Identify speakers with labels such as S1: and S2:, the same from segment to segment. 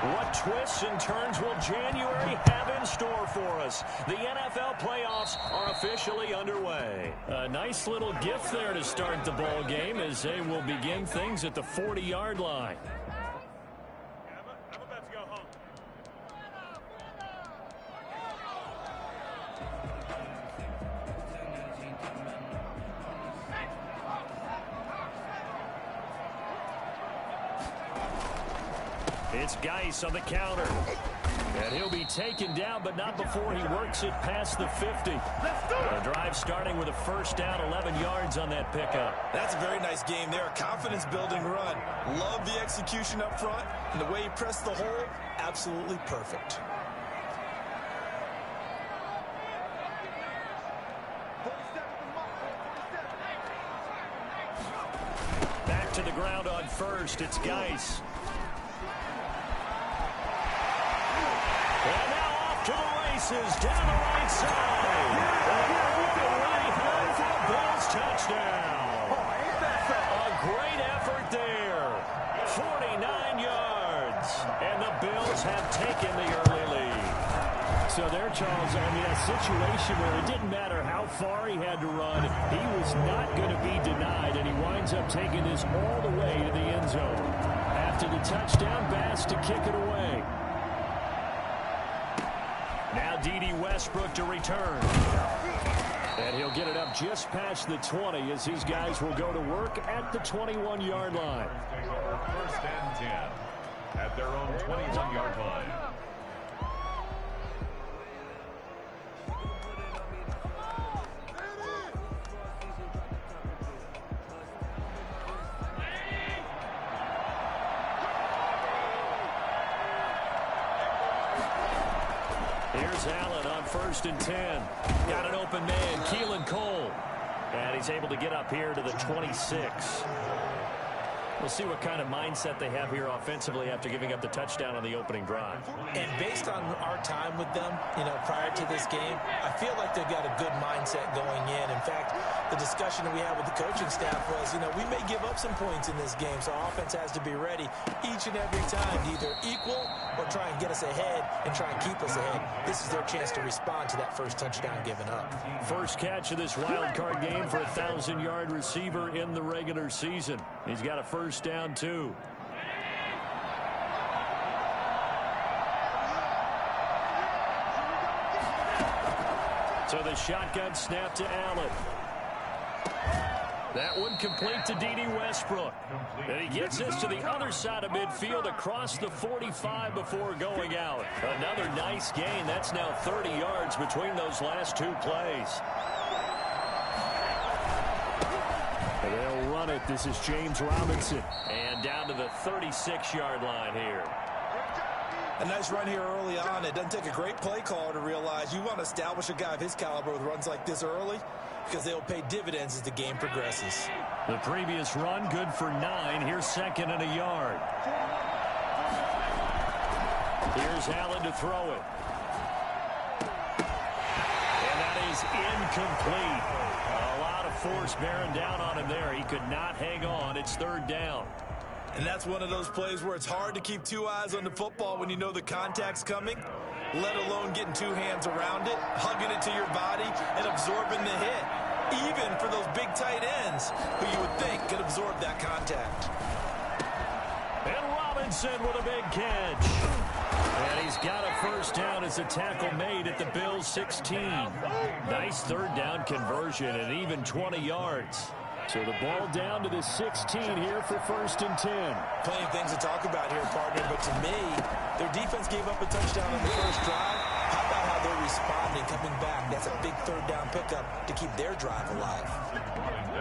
S1: What twists and turns will January have in store for us? The NFL playoffs are officially underway.
S2: A nice little gift there to start the ball game as they will begin things at the 40-yard line. It's Geis on the counter. And he'll be taken down, but not before he works it past the 50. The drive starting with a first down, 11 yards on that pickup.
S3: That's a very nice game there. A confidence-building run. Love the execution up front. And the way he pressed the hole, absolutely perfect.
S2: Back to the ground on first. It's Geis.
S1: And now off to the races down the right side. Right home for the Bills touchdown. A great effort there. 49 yards. And the Bills have taken the early lead.
S2: So there, Charles, I mean, a situation where it didn't matter how far he had to run, he was not going to be denied, and he winds up taking this all the way to the end zone. After the touchdown, Bass to kick it away. Now D.D. Westbrook to return. And he'll get it up just past the 20 as these guys will go to work at the 21-yard line.
S4: First and 10 at their own 21-yard line.
S2: Here's Allen on first and 10. Got an open man, Keelan Cole. And he's able to get up here to the 26. We'll see what kind of mindset they have here offensively after giving up the touchdown on the opening drive.
S3: And based on our time with them, prior to this game, I feel like they've got a good mindset going in. In fact, the discussion that we had with the coaching staff was, we may give up some points in this game, so our offense has to be ready each and every time to either equal or try and get us ahead and try and keep us ahead. This is their chance to respond to that first touchdown given up.
S2: First catch of this wild card game for a 1,000-yard receiver in the regular season. He's got a first down, too. So the shotgun snap to Allen. That one complete to D.D. Westbrook. And he gets this to the other side of midfield across the 45 before going out. Another nice gain. That's now 30 yards between those last two plays. And they'll run it. This is James Robinson. And down to the 36-yard line here.
S3: A nice run here early on. It doesn't take a great play caller to realize you want to establish a guy of his caliber with runs like this early because they'll pay dividends as the game progresses.
S2: The previous run, good for 9. Here's second and a yard. Here's Allen to throw it. And that is incomplete. A lot of force bearing down on him there. He could not hang on. It's third down.
S3: And that's one of those plays where it's hard to keep two eyes on the football when you know the contact's coming, let alone getting two hands around it, hugging it to your body, and absorbing the hit, even for those big tight ends who you would think could absorb that contact.
S2: And Robinson with a big catch. And he's got a first down as a tackle made at the Bills' 16. Nice third down conversion and even 20 yards. So the ball down to the 16 here for first and 10.
S3: Plenty of things to talk about here, partner, but to me, their defense gave up a touchdown on the first drive. How about how they're responding, coming back? That's a big third down pickup to keep their drive alive.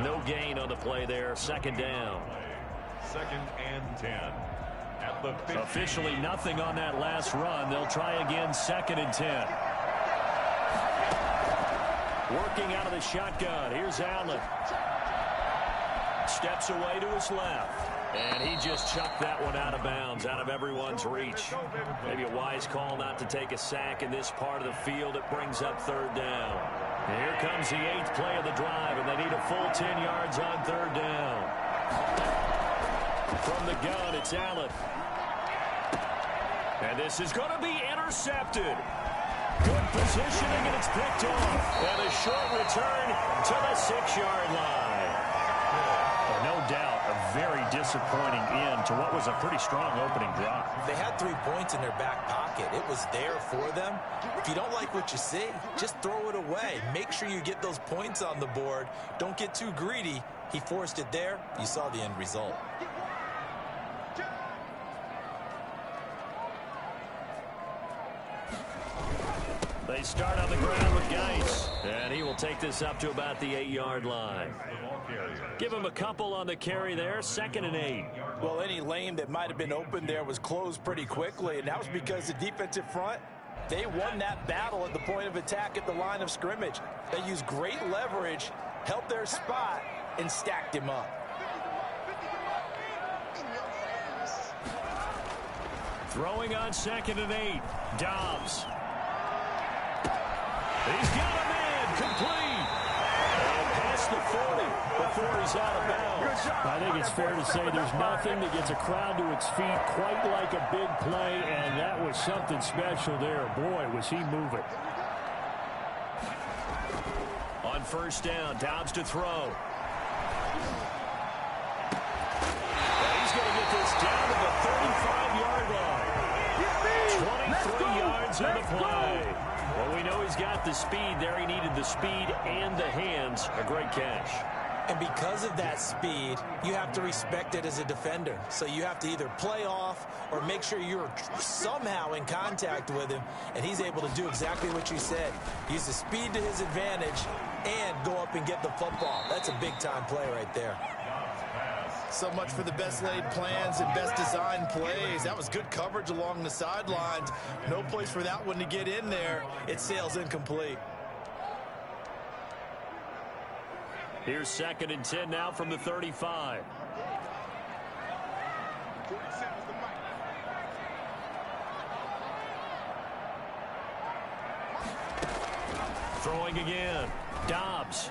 S2: No gain on the play there, second down.
S4: Second and 10. At the 50.
S2: Officially nothing on that last run. They'll try again, second and 10. Working out of the shotgun. Here's Allen. Steps away to his left. And he just chucked that one out of bounds, out of everyone's reach. Maybe a wise call not to take a sack in this part of the field. It brings up third down. And here comes the 8th play of the drive, and they need a full 10 yards on third down. From the gun, it's Allen. this is going to be intercepted. Good positioning, and it's picked off. And a short return to the 6-yard line. No doubt, a very disappointing end to what was a pretty strong opening drive.
S3: They had 3 points in their back pocket. It was there for them. If you don't like what you see, just throw it away. Make sure you get those points on the board. Don't get too greedy. He forced it there. You saw the end result.
S2: They start on the ground with Geis, and he will take this up to about the 8-yard line. Give him a couple on the carry there, 2nd and 8.
S3: Well, any lane that might have been open there was closed pretty quickly, and that was because the defensive front, they won that battle at the point of attack at the line of scrimmage. They used great leverage, held their spot, and stacked him up.
S2: Throwing on 2nd and 8, Dobbs. He's got a man, complete. And past the 40 before he's out of bounds.
S1: I think it's fair to say there's nothing that gets a crowd to its feet quite like a big play, and that was something special there. Boy, was he moving.
S2: On 1st down, Dobbs to throw. And he's going to get this down to the 35-yard line. 23 yards on the play. Well, we know he's got the speed there. He needed the speed and the hands. A great catch.
S3: And because of that speed, you have to respect it as a defender. So you have to either play off or make sure you're somehow in contact with him. And he's able to do exactly what you said. Use the speed to his advantage and go up and get the football. That's a big-time play right there.
S5: So much for the best laid plans and best designed plays. That was good coverage along the sidelines. No place for that one to get in there. It sails incomplete.
S2: Here's 2nd and 10 now from the 35. Throwing again. Dobbs.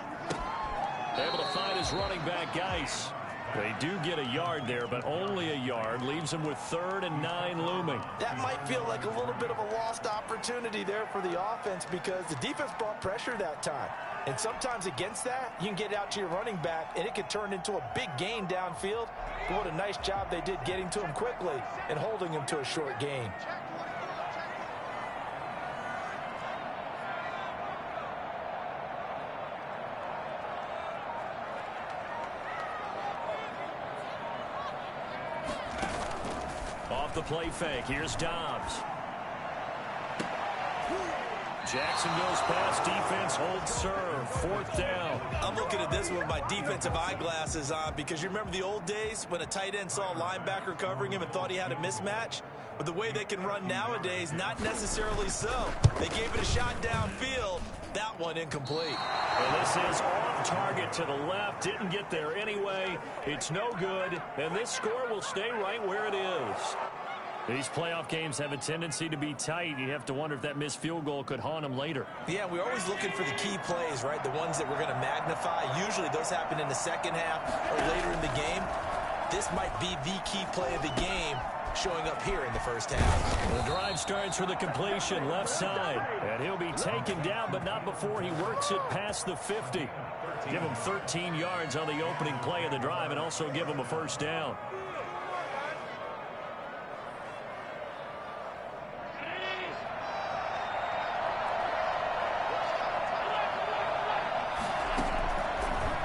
S2: Able to find his running back, Geis. They do get a yard there, but only a yard. Leaves them with 3rd and 9 looming.
S3: That might feel like a little bit of a lost opportunity there for the offense because the defense brought pressure that time. And sometimes against that, you can get out to your running back, and it could turn into a big gain downfield. But what a nice job they did getting to him quickly and holding him to a short gain.
S2: Off the play fake, here's Dobbs. Jackson goes past, defense holds serve, 4th down.
S3: I'm looking at this with my defensive eyeglasses on because you remember the old days when a tight end saw a linebacker covering him and thought he had a mismatch? But the way they can run nowadays, not necessarily so. They gave it a shot downfield. That one incomplete.
S2: Well, this is off target to the left. Didn't get there anyway. It's no good. And this score will stay right where it is. These playoff games have a tendency to be tight. You have to wonder if that missed field goal could haunt them later.
S3: Yeah, we're always looking for the key plays, right? The ones that we're going to magnify. Usually those happen in the second half or later in the game. This might be the key play of the game showing up here in the first half.
S2: The drive starts for the completion, left side. And he'll be taken down, but not before he works it past the 50. Give him 13 yards on the opening play of the drive and also give him a 1st down.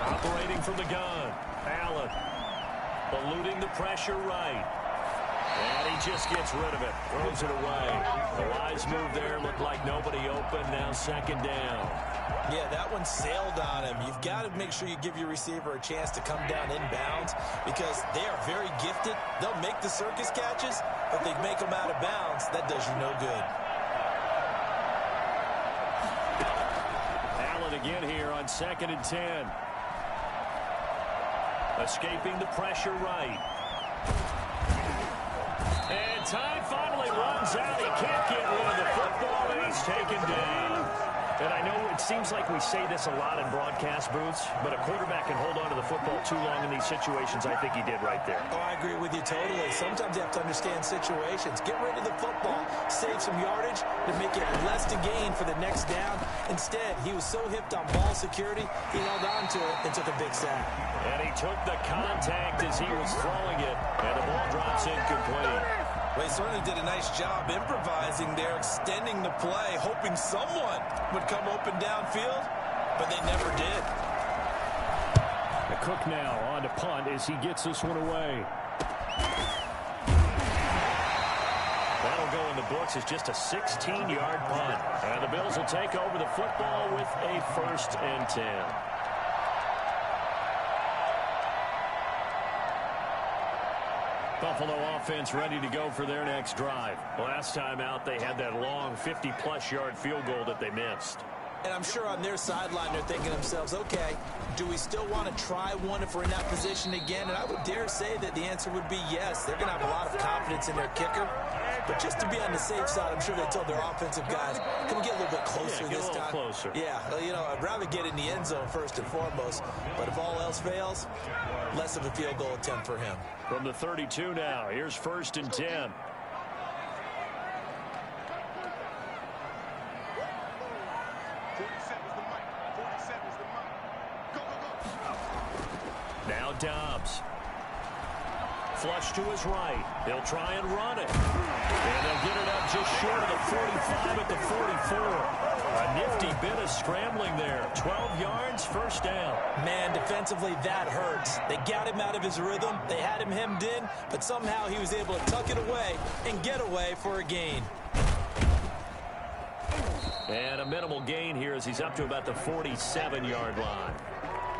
S2: Operating from the gun, Allen. Eluding the pressure right. And he just gets rid of it. Throws it away. The wise move there. Looked like nobody open. Now 2nd down.
S3: Yeah, that one sailed on him. You've got to make sure you give your receiver a chance to come down inbounds because they are very gifted. They'll make the circus catches, but they make them out of bounds. That does you no good.
S2: Allen again here on 2nd and 10. Escaping the pressure right. And time finally runs out. He can't get rid of the football, and he's taken down. And I know it seems like we say this a lot in broadcast booths, but a quarterback can hold on to the football too long in these situations. I think he did right there.
S3: Oh, I agree with you totally. Sometimes you have to understand situations. Get rid of the football. some yardage to make it less to gain for the next down. Instead, he was so hipped on ball security, he held on to it and took a big sack.
S2: And he took the contact as he was throwing it, and the ball drops incomplete.
S5: Well, he certainly did a nice job improvising there, extending the play, hoping someone would come open downfield, but they never did.
S1: Cook now on to punt as he gets this one away.
S2: That'll go in the books as just a 16-yard punt. And the Bills will take over the football with a 1st and 10. Buffalo offense ready to go for their next drive. Last time out, they had that long 50-plus yard field goal that they missed.
S3: And I'm sure on their sideline they're thinking to themselves, okay, do we still want to try one if we're in that position again? And I would dare say that the answer would be yes. They're going to have a lot of confidence in their kicker. But just to be on the safe side, I'm sure they told their offensive guys, can we get a little bit closer this time?
S2: Closer.
S3: Yeah, well, you know, I'd rather get in the end zone first and foremost. But if all else fails, less of a field goal attempt for him.
S2: From the 32 now, here's 1st and 10. Now Dobbs. Flush to his right. He'll try and run it. And they'll get it up just short of the 45 at the 44. A nifty bit of scrambling there. 12 yards, 1st down.
S3: Man, defensively, that hurts. They got him out of his rhythm. They had him hemmed in, but somehow he was able to tuck it away and get away for a gain.
S2: And a minimal gain here as he's up to about the 47-yard line.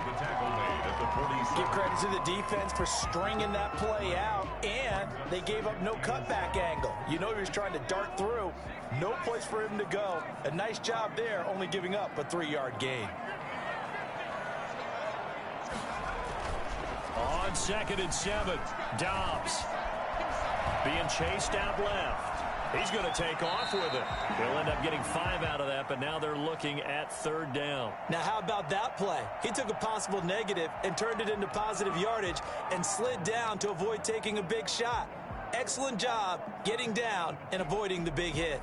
S4: The tackle made at the 47.
S3: Give credit to the defense for stringing that play out, and they gave up no cutback angle. You know he was trying to dart through. No place for him to go. A nice job there, only giving up a 3-yard gain.
S2: On 2nd and 7, Dobbs being chased out left. He's going to take off with it. He'll end up getting 5 out of that, but now they're looking at 3rd down.
S3: Now, how about that play? He took a possible negative and turned it into positive yardage and slid down to avoid taking a big shot. Excellent job getting down and avoiding the big hit.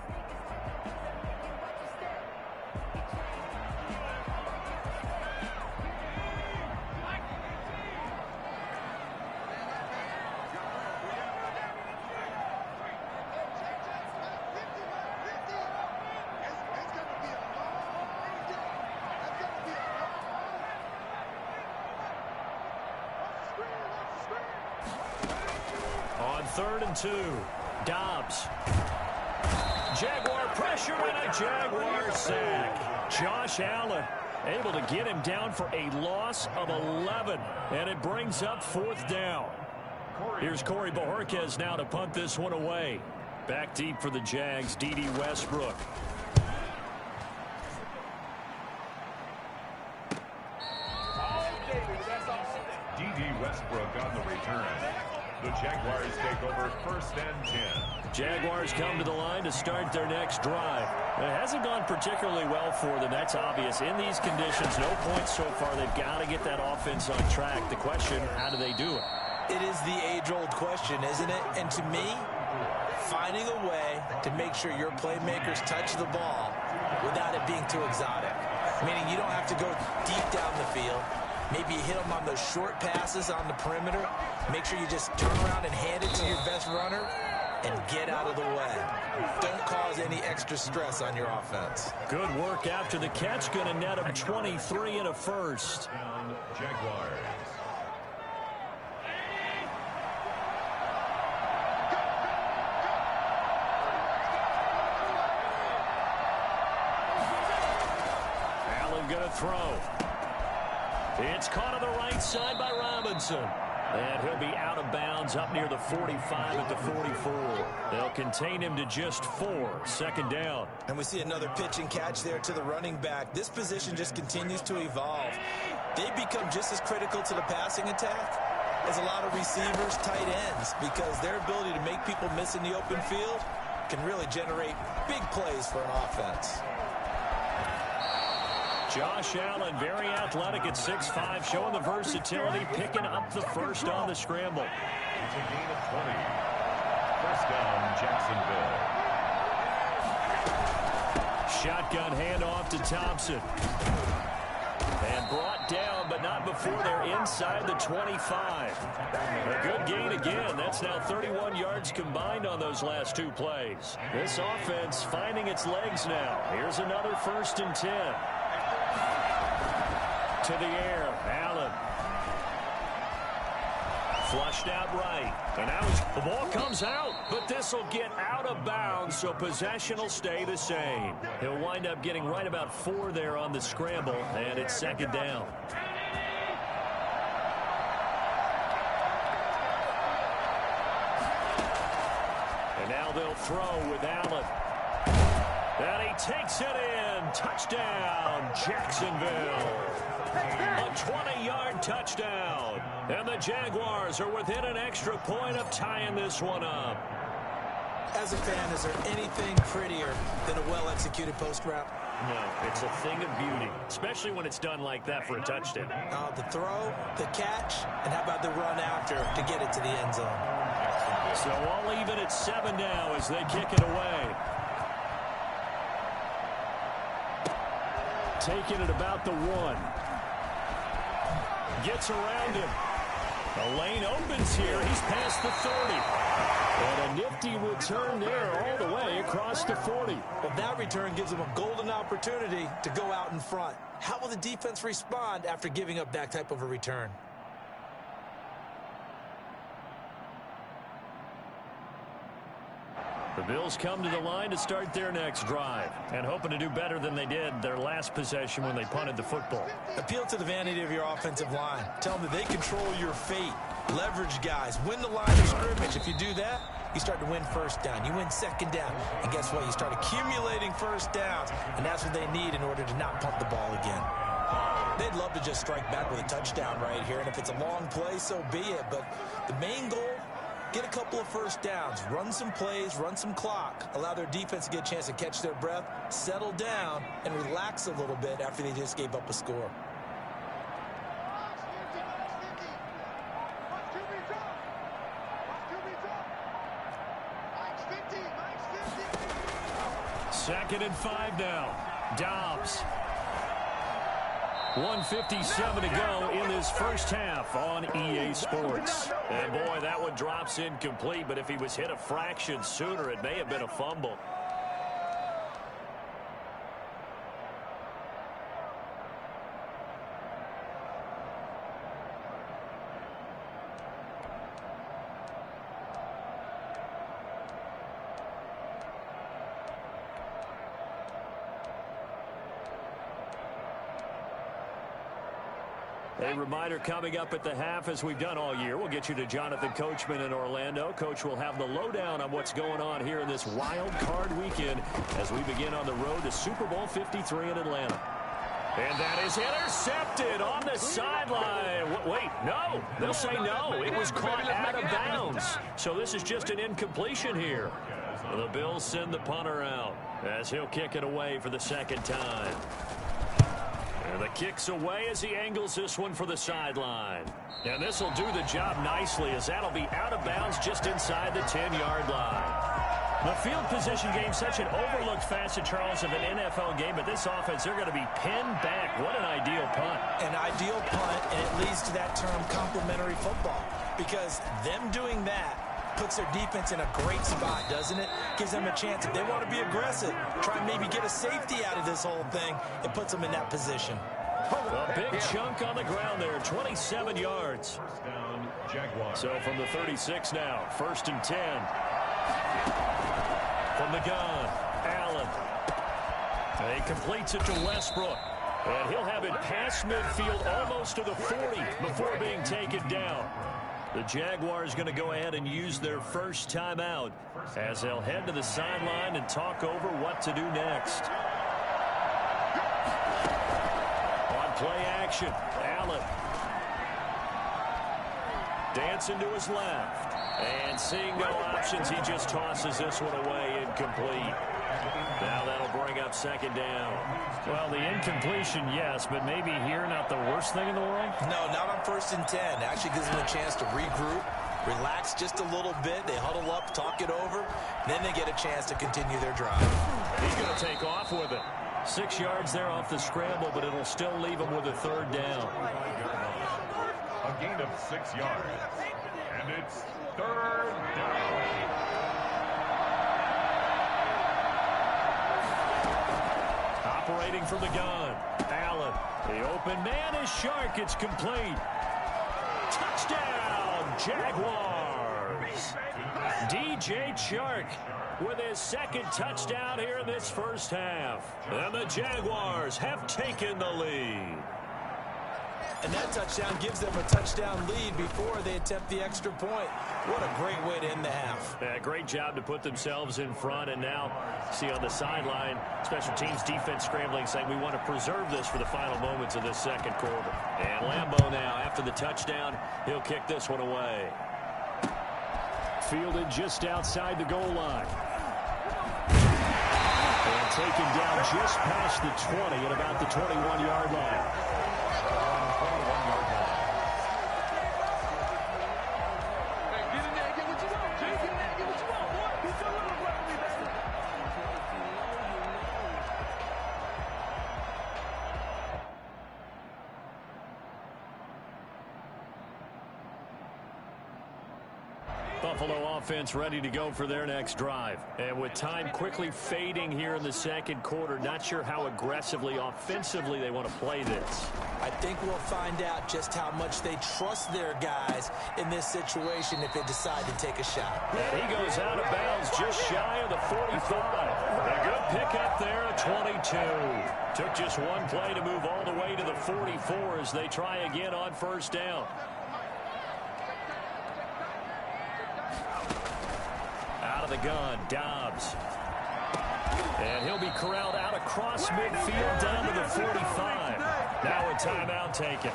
S2: On 3rd and 2, Dobbs. Jaguar pressure and a Jaguar sack. Josh Allen able to get him down for a loss of 11, and it brings up 4th down. Here's Corey Bojorquez now to punt this one away. Back deep for the Jags, D.D. Westbrook.
S4: D.D. Westbrook on the return. The Jaguars take over 1st and 10.
S2: Jaguars come to the line to start their next drive. It hasn't gone particularly well for them. That's obvious. In these conditions, no points so far. They've got to get that offense on track. The question, how do they do it?
S3: It is the age-old question, isn't it? And to me, finding a way to make sure your playmakers touch the ball without it being too exotic. Meaning you don't have to go deep down the field. Maybe you hit them on those short passes on the perimeter. Make sure you just turn around and hand it to your best runner and get out of the way. Don't cause any extra stress on your offense.
S2: Good work after the catch. Going to net him 23 and a 1st.
S4: Jaguars.
S2: Allen going to throw. It's caught on the right side by Robinson. And he'll be out of bounds up near the 45 at the 44. They'll contain him to just 4. 2nd down.
S3: And we see another pitch and catch there to the running back. This position just continues to evolve. They become just as critical to the passing attack as a lot of receivers, tight ends, because their ability to make people miss in the open field can really generate big plays for an offense.
S2: Josh Allen, very athletic at 6'5", showing the versatility, picking up the 1st on the scramble.
S4: It's a gain of 20. 1st down, Jacksonville.
S2: Shotgun handoff to Thompson. And brought down, but not before they're inside the 25. A good gain again. That's now 31 yards combined on those last two plays. This offense finding its legs now. Here's another 1st and 10. To the air, Allen. Flushed out right. And now the ball comes out, but this will get out of bounds, so possession will stay the same. He'll wind up getting right about 4 there on the scramble, and it's 2nd down. And now they'll throw with Allen. And he takes it in. Touchdown, Jacksonville. A 20-yard touchdown. And the Jaguars are within an extra point of tying this one up.
S3: As a fan, is there anything prettier than a well-executed post route?
S2: No, it's a thing of beauty, especially when it's done like that for a touchdown.
S3: The throw, the catch, and how about the run after to get it to the end zone?
S2: So all even at 7 now as they kick it away. Taking it about the 1. Gets around him. The lane opens here. He's past the 30. And a nifty return there all the way across the 40.
S3: Well, that return gives them a golden opportunity to go out in front. How will the defense respond after giving up that type of a return?
S2: The Bills come to the line to start their next drive and hoping to do better than they did their last possession when they punted the football.
S3: Appeal to the vanity of your offensive line. Tell them that they control your fate. Leverage guys. Win the line of scrimmage. If you do that, you start to win 1st down. You win 2nd down. And guess what? You start accumulating 1st downs. And that's what they need in order to not pump the ball again. They'd love to just strike back with a touchdown right here. And if it's a long play, so be it. But the main goal, get a couple of 1st downs, run some plays, run some clock, allow their defense to get a chance to catch their breath, settle down, and relax a little bit after they just gave up a score.
S2: Second and 5 now. Dobbs. 1:57 to go in this first half on EA Sports. And boy, that one drops incomplete, but if he was hit a fraction sooner, it may have been a fumble. A reminder coming up at the half, as we've done all year. We'll get you to Jonathan Coachman in Orlando. Coach will have the lowdown on what's going on here in this wild card weekend as we begin on the road to Super Bowl 53 in Atlanta. And that is intercepted on the sideline. Wait, no. They'll say no. It was caught out of bounds. So this is just an incompletion here. The Bills send the punter out as he'll kick it away for the 2nd time. And the kick's away as he angles this one for the sideline. And this will do the job nicely as that'll be out of bounds just inside the 10-yard line. The field position game, such an overlooked facet, Charles, of an NFL game, but this offense, they're going to be pinned back. What an ideal punt.
S3: An ideal punt, and it leads to that term complementary football, because them doing that puts their defense in a great spot, doesn't it? Gives them a chance. If they want to be aggressive, try and maybe get a safety out of this whole thing, it puts them in that position.
S2: A big chunk on the ground there, 27 yards. So from the 36 now, 1st and 10. From the gun, Allen. And he completes it to Westbrook. And he'll have it past midfield almost to the 40 before being taken down. The Jaguars going to go ahead and use their first timeout as they'll head to the sideline and talk over what to do next. On play action, Allen. Dancing to his left. And seeing no options, he just tosses this one away incomplete. Now that'll bring up 2nd down.
S6: Well, the incompletion, yes, but maybe here not the worst thing in the world?
S3: No, not on 1st and 10. Actually gives them a chance to regroup, Relax just a little bit. They huddle up, talk it over. Then they get a chance to continue their drive.
S2: He's going to take off with it. 6 yards there off the scramble, but it'll still leave him with a third down.
S4: A gain of 6 yards. And it's third down.
S2: Operating from the gun. Allen. The open man is Shark. It's complete. Touchdown, Jaguars. DJ Chark with his second touchdown here in this first half. And the Jaguars have taken the lead.
S3: And that touchdown gives them a touchdown lead before they attempt the extra point. What a great way to end the half.
S2: Yeah, great job to put themselves in front. And now, see on the sideline, special teams defense scrambling, saying we want to preserve this for the final moments of this second quarter. And Lambeau now, after the touchdown, he'll kick this one away. Fielded just outside the goal line. And taken down just past the 20 at about the 21-yard line. Buffalo offense ready to go for their next drive. And with time quickly fading here in the second quarter, not sure how aggressively, offensively they want to play this.
S3: I think we'll find out just how much they trust their guys in this situation if they decide to take a shot.
S2: And he goes out of bounds just shy of the 45. A good pickup there at 22. Took just one play to move all the way to the 44 as they try again on first down. Out of the gun, Dobbs. And he'll be corralled out across midfield down to the 45. Now a timeout taken.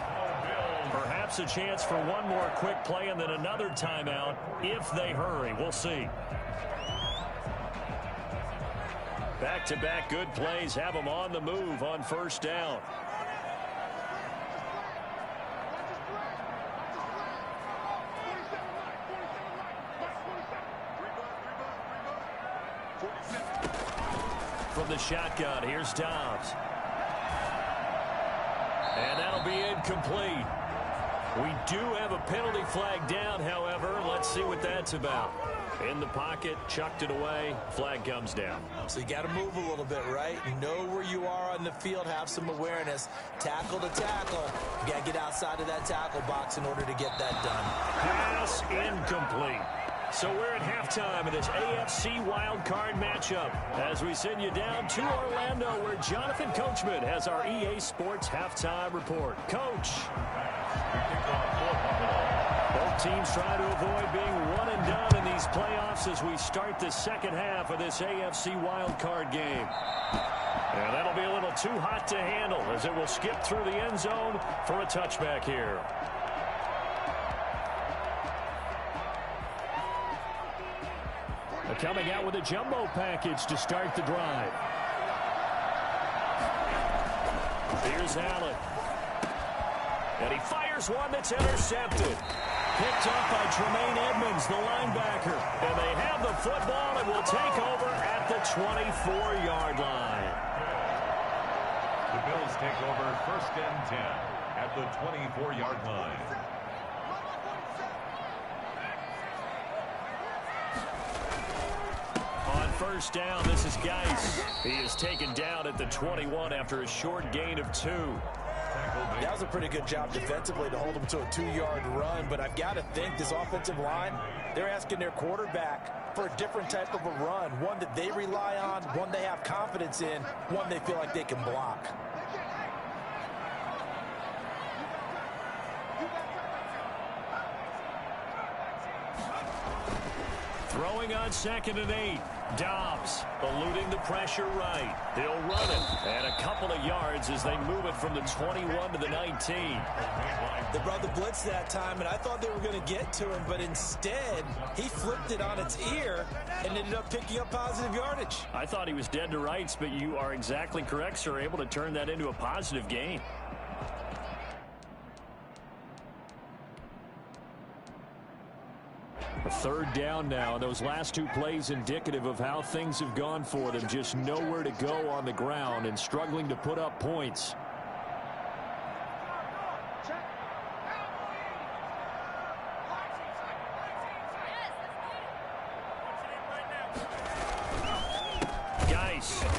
S2: Perhaps a chance for one more quick play and then another timeout if they hurry. We'll see. Back-to-back good plays have them on the move on first down. From the shotgun, here's Dobbs. And that'll be incomplete. We do have a penalty flag down, however. Let's see what that's about. In the pocket, chucked it away, flag comes down.
S3: So you got to move a little bit, right? Know where you are on the field, have some awareness. Tackle to tackle. You got to get outside of that tackle box in order to get that done.
S2: Pass incomplete. So we're at halftime of this AFC wildcard matchup as we send you down to Orlando where Jonathan Coachman has our EA Sports halftime report. Coach. Both teams try to avoid being one and done in these playoffs as we start the second half of this AFC wildcard game. And that'll be a little too hot to handle as it will skip through the end zone for a touchback here. Coming out with a jumbo package to start the drive. Here's Allen. And he fires one that's intercepted. Picked up by Tremaine Edmonds, the linebacker. And they have the football and will take over at the 24-yard line.
S4: The Bills take over 1st and 10 at the 24-yard line.
S2: First down, this is Geis. He is taken down at the 21 after a short gain of 2.
S3: That was a pretty good job defensively to hold him to a 2-yard run, but I've got to think this offensive line, they're asking their quarterback for a different type of a run, one that they rely on, one they have confidence in, one they feel like they can block.
S2: Throwing on 2nd and 8. Dobbs eluding the pressure right. He'll run it. And a couple of yards as they move it from the 21 to the 19.
S3: They brought the blitz that time, and I thought they were going to get to him, but instead, he flipped it on its ear and ended up picking up positive yardage.
S2: I thought he was dead to rights, but you are exactly correct, sir. Able to turn that into a positive gain. Third down now. Those last two plays indicative of how things have gone for them. Just nowhere to go on the ground and struggling to put up points.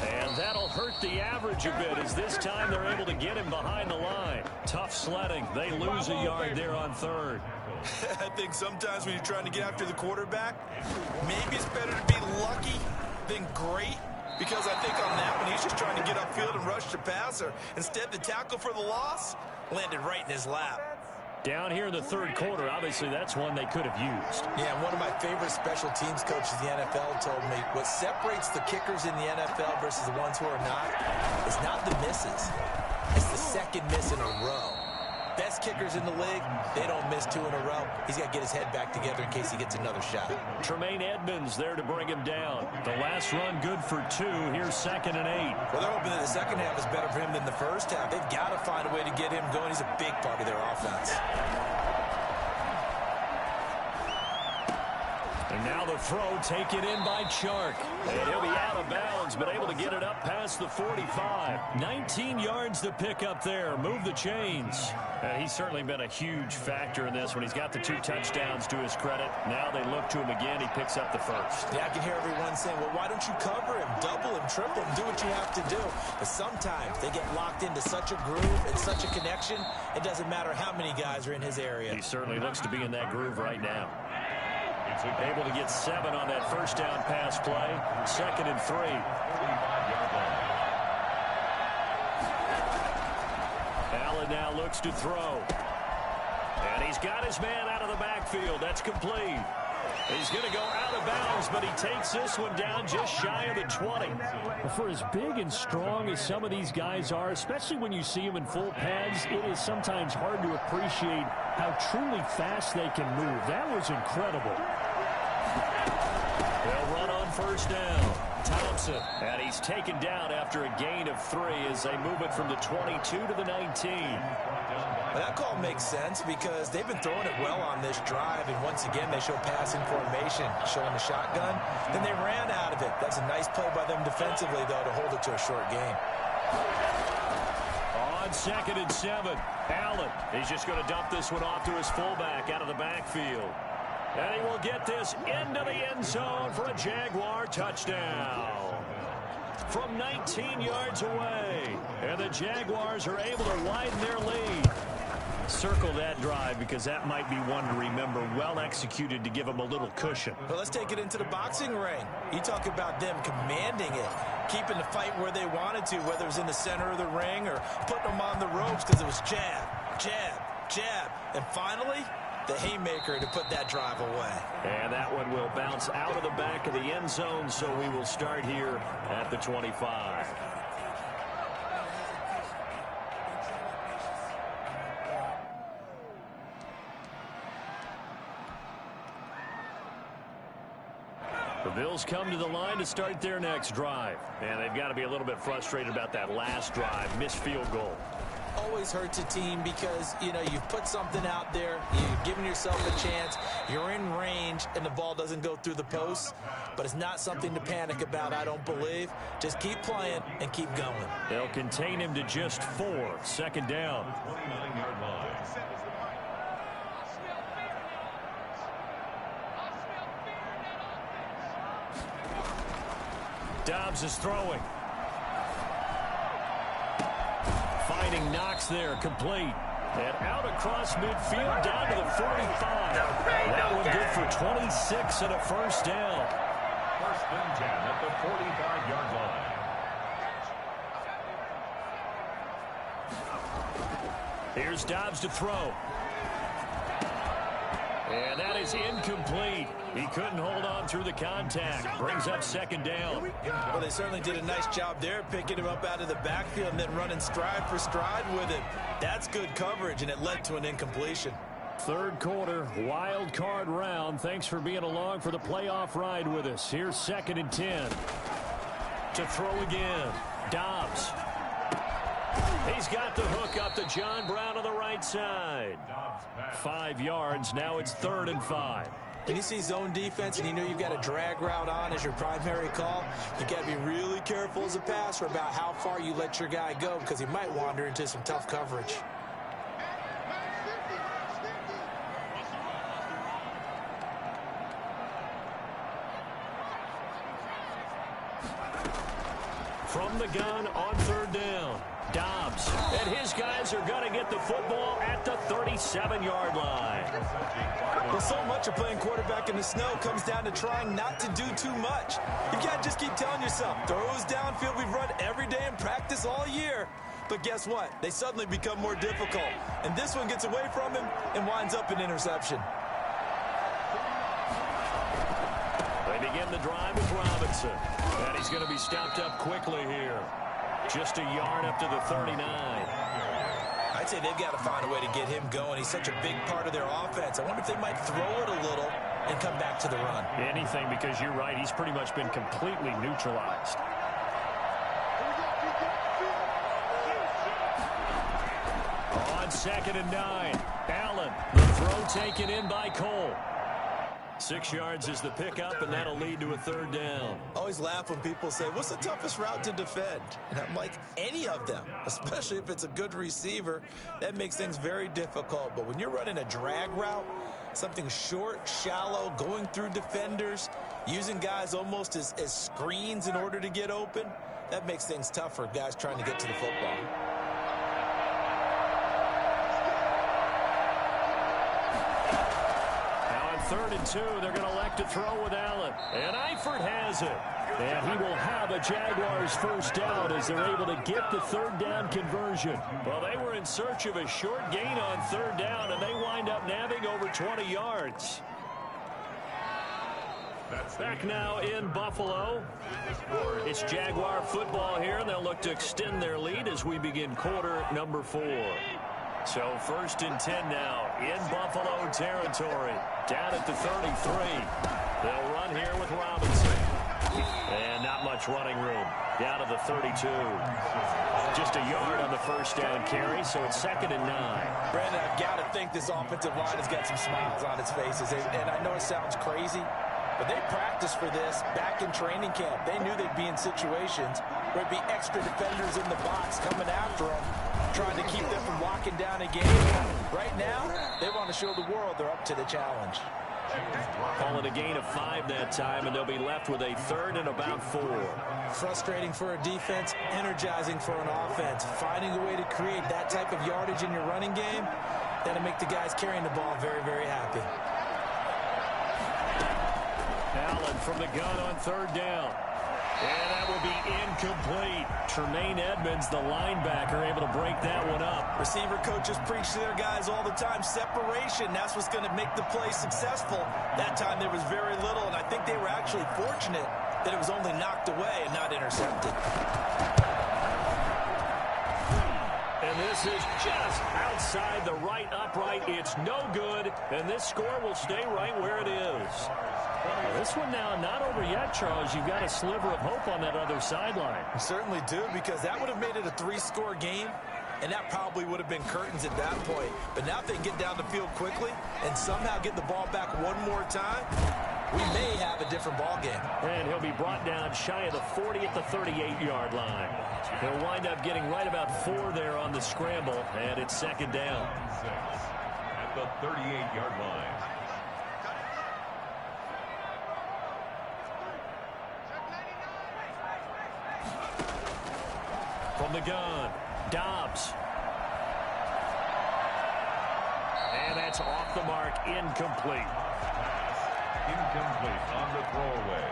S2: And that'll hurt the average a bit as this time they're able to get him behind the line. Tough sledding. They lose a yard there on third.
S5: I think sometimes when you're trying to get after the quarterback, maybe it's better to be lucky than great. Because I think on that one, he's just trying to get upfield and rush the passer. Instead, the tackle for the loss landed right in his lap.
S2: Down here in the third quarter, obviously that's one they could have used.
S3: Yeah, one of my favorite special teams coaches in the NFL told me what separates the kickers in the NFL versus the ones who are not is not the misses. It's the second miss in a row. Best kickers in the league, they don't miss two in a row. He's got to get his head back together in case he gets another shot.
S2: Tremaine Edmonds there to bring him down. The last run good for 2. Here's 2nd and 8.
S3: Well, they're hoping that the second half is better for him than the first half. They've got to find a way to get him going. He's a big part of their offense.
S2: And now the throw taken in by Chark. And he'll be out of bounds, but able to get it up past the 45. 19 yards to pick up there. Move the chains. He's certainly been a huge factor in this when he's got the 2 touchdowns to his credit. Now they look to him again. He picks up the first.
S3: Yeah, I can hear everyone saying, well, why don't you cover him, double him, triple him, do what you have to do. But sometimes they get locked into such a groove and such a connection, it doesn't matter how many guys are in his area.
S2: He certainly looks to be in that groove right now. Able to get 7 on that first down pass play. 2nd and 3. Allen now looks to throw. And he's got his man out of the backfield. That's complete. He's going to go out of bounds, but he takes this one down just shy of the 20.
S6: For as big and strong as some of these guys are, especially when you see them in full pads, it is sometimes hard to appreciate how truly fast they can move. That was incredible.
S2: They'll run on first down. Thompson, and he's taken down after a gain of 3 as they move it from the 22 to the 19.
S3: Well, that call makes sense because they've been throwing it well on this drive, and once again they show passing formation, showing the shotgun. Then they ran out of it. That's a nice play by them defensively, though, to hold it to a short game.
S2: On 2nd and 7, Allen. He's just going to dump this one off to his fullback out of the backfield. And he will get this into the end zone for a Jaguar touchdown. From 19 yards away. And the Jaguars are able to widen their lead. Circle that drive because that might be one to remember. Well executed to give them a little cushion.
S3: Well, let's take it into the boxing ring. You talk about them commanding it, keeping the fight where they wanted to, whether it was in the center of the ring or putting them on the ropes because it was jab, jab, jab. And finally, the haymaker to put that drive away.
S2: And that one will bounce out of the back of the end zone, so we will start here at the 25. The Bills come to the line to start their next drive. And they've got to be a little bit frustrated about that last drive, missed field goal.
S3: Always hurts a team because, you know, you've put something out there, you've given yourself a chance, you're in range, and the ball doesn't go through the post. But it's not something to panic about, I don't believe. Just keep playing and keep going.
S2: They'll contain him to just 4. 2nd down. Dobbs is throwing. Finding Knox there, complete. And out across midfield, down to the 45. That one good for 26 and a first down.
S4: 1st and 10 at the 45-yard line.
S2: Here's Dobbs to throw. And that is incomplete. He couldn't hold on through the contact. Brings up 2nd down.
S3: Well, they certainly did a nice job there, picking him up out of the backfield and then running stride for stride with him. That's good coverage, and it led to an incompletion.
S6: Third quarter, wild card round. Thanks for being along for the playoff ride with us. Here's 2nd and 10.
S2: To throw again. Dobbs. He's got the hook up to John Brown on the right side. 5 yards. Now it's 3rd and 5.
S3: When you see zone defense and you know you've got a drag route on as your primary call, you got to be really careful as a passer about how far you let your guy go because he might wander into some tough coverage.
S2: From the gun on third down, Dobbs. And his guys are going to get the football at the 37-yard line.
S5: Well, so much of playing quarterback in the snow comes down to trying not to do too much. You've got to just keep telling yourself, throws downfield we've run every day in practice all year. But guess what? They suddenly become more difficult. And this one gets away from him and winds up an interception.
S2: They begin the drive with Robinson. And he's going to be stopped up quickly here. Just a yard up to the 39.
S5: I'd say they've got to find a way to get him going. He's such a big part of their offense. I wonder if they might throw it a little and come back to the run.
S2: Anything, because you're right. He's pretty much been completely neutralized. On 2nd and 9, Allen. The throw taken in by Cole. 6 yards is the pickup, and that'll lead to a third down.
S5: I always laugh when people say, what's the toughest route to defend? And I'm like, any of them, especially if it's a good receiver. That makes things very difficult. But when you're running a drag route, something short, shallow, going through defenders, using guys almost as screens in order to get open, that makes things tough for guys trying to get to the football.
S2: Third and 2, they're going to elect to throw with Allen. And Eifert has it. And he will have a Jaguars first down as they're able to get the third down conversion. Well, they were in search of a short gain on third down, and they wind up nabbing over 20 yards. Back now in Buffalo. It's Jaguar football here, and they'll look to extend their lead as we begin quarter number 4. So 1st and 10 now in Buffalo territory. Down at the 33. They'll run here with Robinson. And not much running room. Down to the 32. Just a yard on the first down carry, so it's 2nd and 9.
S3: Brandon, I've got to think this offensive line has got some smiles on its faces. And I know it sounds crazy, but they practiced for this back in training camp. They knew they'd be in situations where there'd be extra defenders in the box coming after them, trying to keep them from locking down a game. Right now, they want to show the world they're up to the challenge.
S2: Calling a gain of 5 that time, and they'll be left with a 3rd and about 4.
S3: Frustrating for a defense, energizing for an offense. Finding a way to create that type of yardage in your running game, that'll make the guys carrying the ball very, very happy.
S2: Allen from the gun on 3rd down. And that will be incomplete. Tremaine Edmonds, the linebacker, able to break that one up.
S5: Receiver coaches preach to their guys all the time. Separation, that's what's going to make the play successful. That time there was very little, and I think they were actually fortunate that it was only knocked away and not intercepted.
S2: And this is just outside the right upright. It's no good, and this score will stay right where it is. Well, this one now not over yet, Charles. You've got a sliver of hope on that other sideline.
S5: I certainly do, because that would have made it a 3-score game, and that probably would have been curtains at that point. But now if they can get down the field quickly and somehow get the ball back one more time, we may have a different ball game.
S2: And he'll be brought down shy of the 40 at the 38-yard line. He'll wind up getting right about 4 there on the scramble, and it's 2nd down.
S4: At the 38-yard line.
S2: From the gun, Dobbs. And that's off the mark, incomplete.
S4: Incomplete on the throwaway.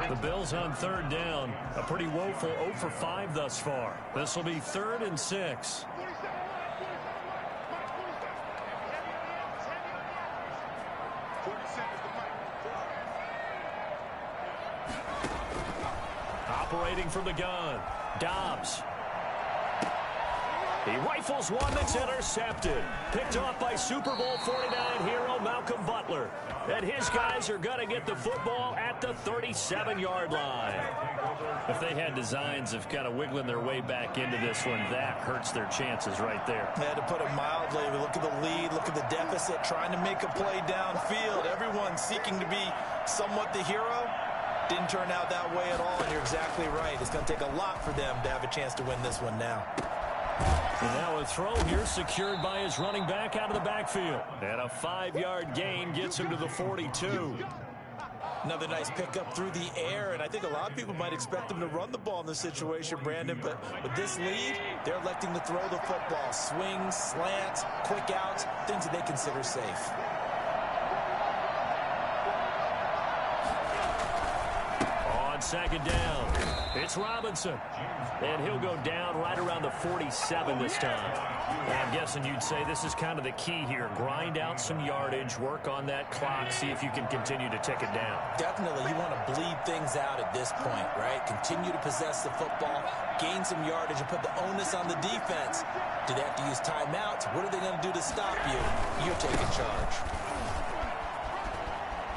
S2: The Bills on 3rd down. A pretty woeful 0 for 5 thus far. This will be 3rd and 6. Operating from the gun, Dobbs. He rifles one that's intercepted. Picked off by Super Bowl 49 hero Malcolm Butler. And his guys are going to get the football at the 37-yard line. If they had designs of kind of wiggling their way back into this one, that hurts their chances right there.
S5: Yeah, to put it mildly, we look at the lead, look at the deficit, trying to make a play downfield. Everyone seeking to be somewhat the hero. Didn't turn out that way at all, and you're exactly right. It's going to take a lot for them to have a chance to win this one now.
S2: And now a throw here secured by his running back out of the backfield. And a 5-yard gain gets him to the 42.
S3: Another nice pickup through the air, and I think a lot of people might expect them to run the ball in this situation, Brandon, but with this lead, they're electing to throw the football. Swings, slants, quick outs, things that they consider safe.
S2: On second down, it's Robinson. And he'll go down right around the 47 this time. And I'm guessing you'd say this is kind of the key here. Grind out some yardage, work on that clock, see if you can continue to tick it down.
S3: Definitely, you want to bleed things out at this point, right? Continue to possess the football, gain some yardage, and put the onus on the defense. Do they have to use timeouts? What are they going to do to stop you? You're taking charge.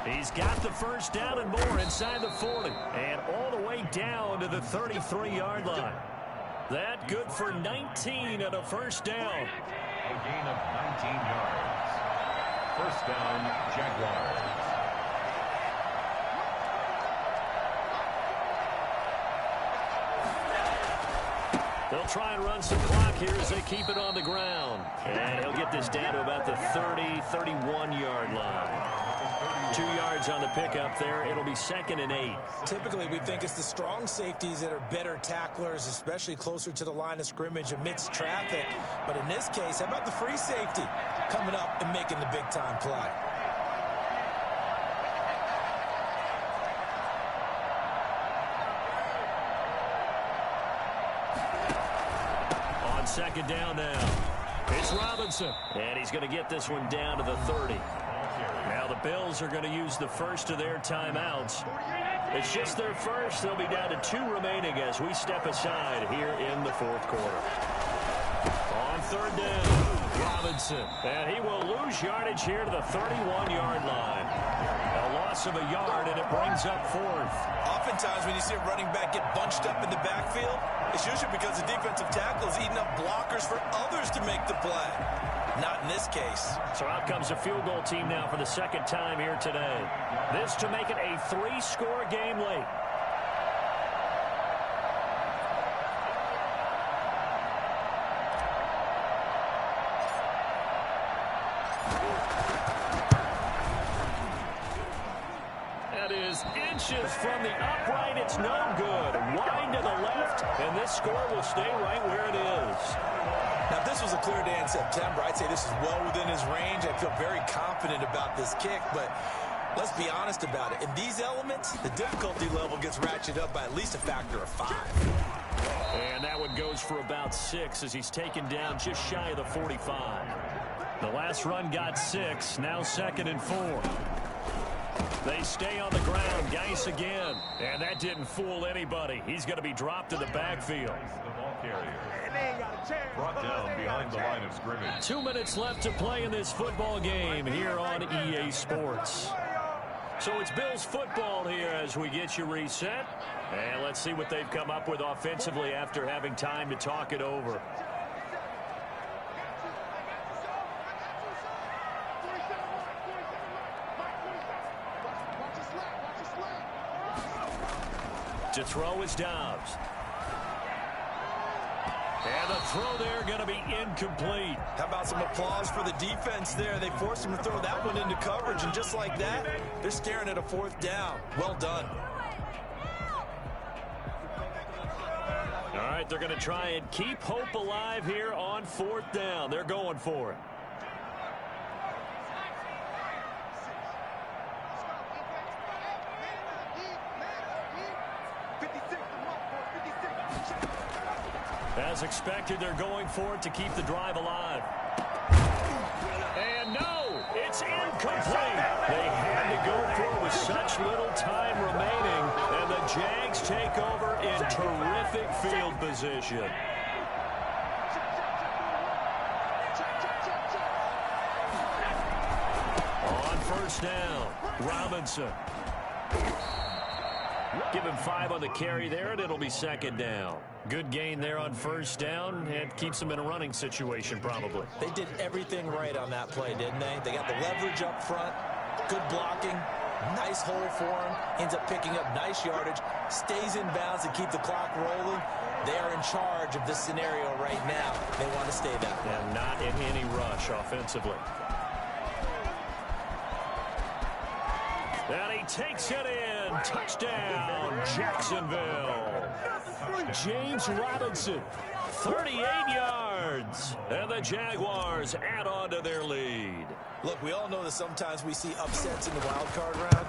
S2: He's got the first down and more inside the 40. And all the way down to the 33-yard line. That good for 19 and a first down.
S4: A gain of 19 yards. First down, Jaguars.
S2: They'll try and run some clock here as they keep it on the ground. And he'll get this down to about the 30, 31-yard line. 2 yards on the pickup there. It'll be 2nd and 8.
S3: Typically, we think it's the strong safeties that are better tacklers, especially closer to the line of scrimmage amidst traffic. But in this case, how about the free safety coming up and making the big-time play?
S2: On second down now, it's Robinson. And he's going to get this one down to the 30. Now the Bills are going to use the first of their timeouts. It's just their first. They'll be down to 2 remaining as we step aside here in the 4th quarter. On third down, Robinson. And he will lose yardage here to the 31-yard line. A loss of a yard, and it brings up 4th.
S5: Oftentimes when you see a running back get bunched up in the backfield, it's usually because the defensive tackle is eating up blockers for others to make the play. Not in this case.
S2: So out comes a field goal team now for the 2nd time here today. This to make it a 3-score game late. That is inches from the upright. It's no good. Wide to the left, and this score will stay right where it is.
S3: Now, if this was a clear day in September, I'd say this is well within his range. I feel very confident about this kick, but let's be honest about it. In these elements, the difficulty level gets ratcheted up by at least a factor of 5.
S2: And that one goes for about 6 as he's taken down just shy of the 45. The last run got 6, now 2nd and 4. They stay on the ground. Geis again. And that didn't fool anybody. He's going to be dropped in the backfield.
S4: The ball carrier. Brought down behind the line of scrimmage.
S2: 2 minutes left to play in this football game here on EA Sports. So it's Bills football here as we get you reset. And let's see what they've come up with offensively after having time to talk it over. To throw is Dobbs. And the throw there going to be incomplete.
S5: How about some applause for the defense there? They forced him to throw that one into coverage, and just like that, they're staring at a 4th down. Well done.
S2: All right, they're going to try and keep hope alive here on 4th down. They're going for it. As expected, they're going for it to keep the drive alive. And no, it's incomplete. They had to go for it with such little time remaining, and the Jags take over in terrific field position. On first down, Robinson. Give him 5 on the carry there, and it'll be second down. Good gain there on first down. It keeps them in a running situation, probably.
S3: They did everything right on that play, didn't they? They got the leverage up front, good blocking, nice hole for him, ends up picking up nice yardage, stays in bounds to keep the clock rolling. They are in charge of this scenario right now. They want to stay that way.
S2: And not in any rush offensively. And he takes it in. Touchdown, Jacksonville. James Robinson, 38 yards. And the Jaguars add on to their lead.
S3: Look, we all know that sometimes we see upsets in the wild card round.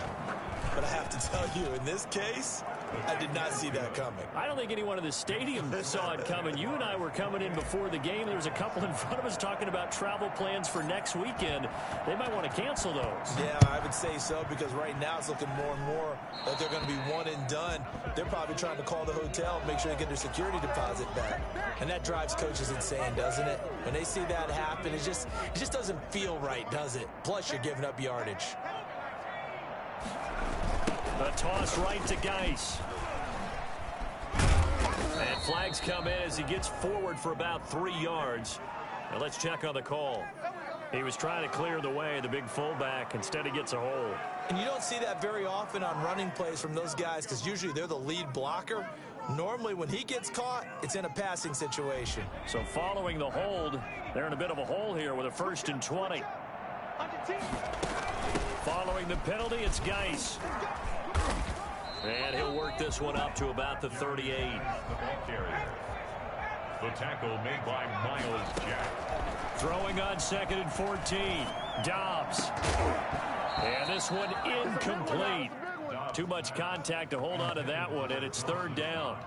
S3: But I have to tell you, in this case, I did not see that coming.
S6: I don't think anyone in the stadium saw it coming. You and I were coming in before the game. There was a couple in front of us talking about travel plans for next weekend. They might want to cancel those.
S3: Yeah, I would say so, because right now it's looking more and more like they're going to be one and done. They're probably trying to call the hotel and make sure they get their security deposit back. And that drives coaches insane, doesn't it? When they see that happen, it just doesn't feel right, does it? Plus, you're giving up yardage.
S2: The toss right to Geis. And flags come in as he gets forward for about 3 yards. Now let's check on the call. He was trying to clear the way, the big fullback. Instead, he gets a hold.
S3: And you don't see that very often on running plays from those guys, because usually they're the lead blocker. Normally, when he gets caught, it's in a passing situation.
S2: So following the hold, they're in a bit of a hole here with a 1st and 20. Following the penalty, it's Geis. And he'll work this one up to about the 38.
S4: The tackle made by Miles Jack.
S2: Throwing on 2nd and 14. Dobbs. And this one incomplete. Too much contact to hold on to that one, and it's 3rd down.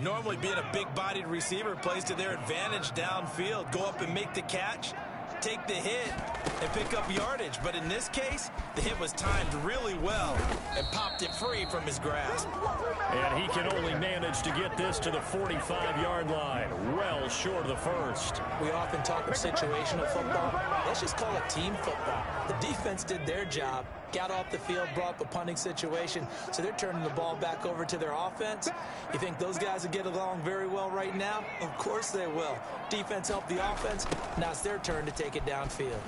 S3: Normally, being a big-bodied receiver plays to their advantage downfield. Go up and make the catch, take the hit, and pick up yardage. But in this case, the hit was timed really well and popped it free from his grasp.
S2: And he can only manage to get this to the 45-yard line, well short of the 1st.
S3: We often talk of situational football. Let's just call it team football. The defense did their job, got off the field, brought up a punting situation, so they're turning the ball back over to their offense. You think those guys will get along very well right now? Of course they will. Defense helped the offense. Now it's their turn to take it downfield.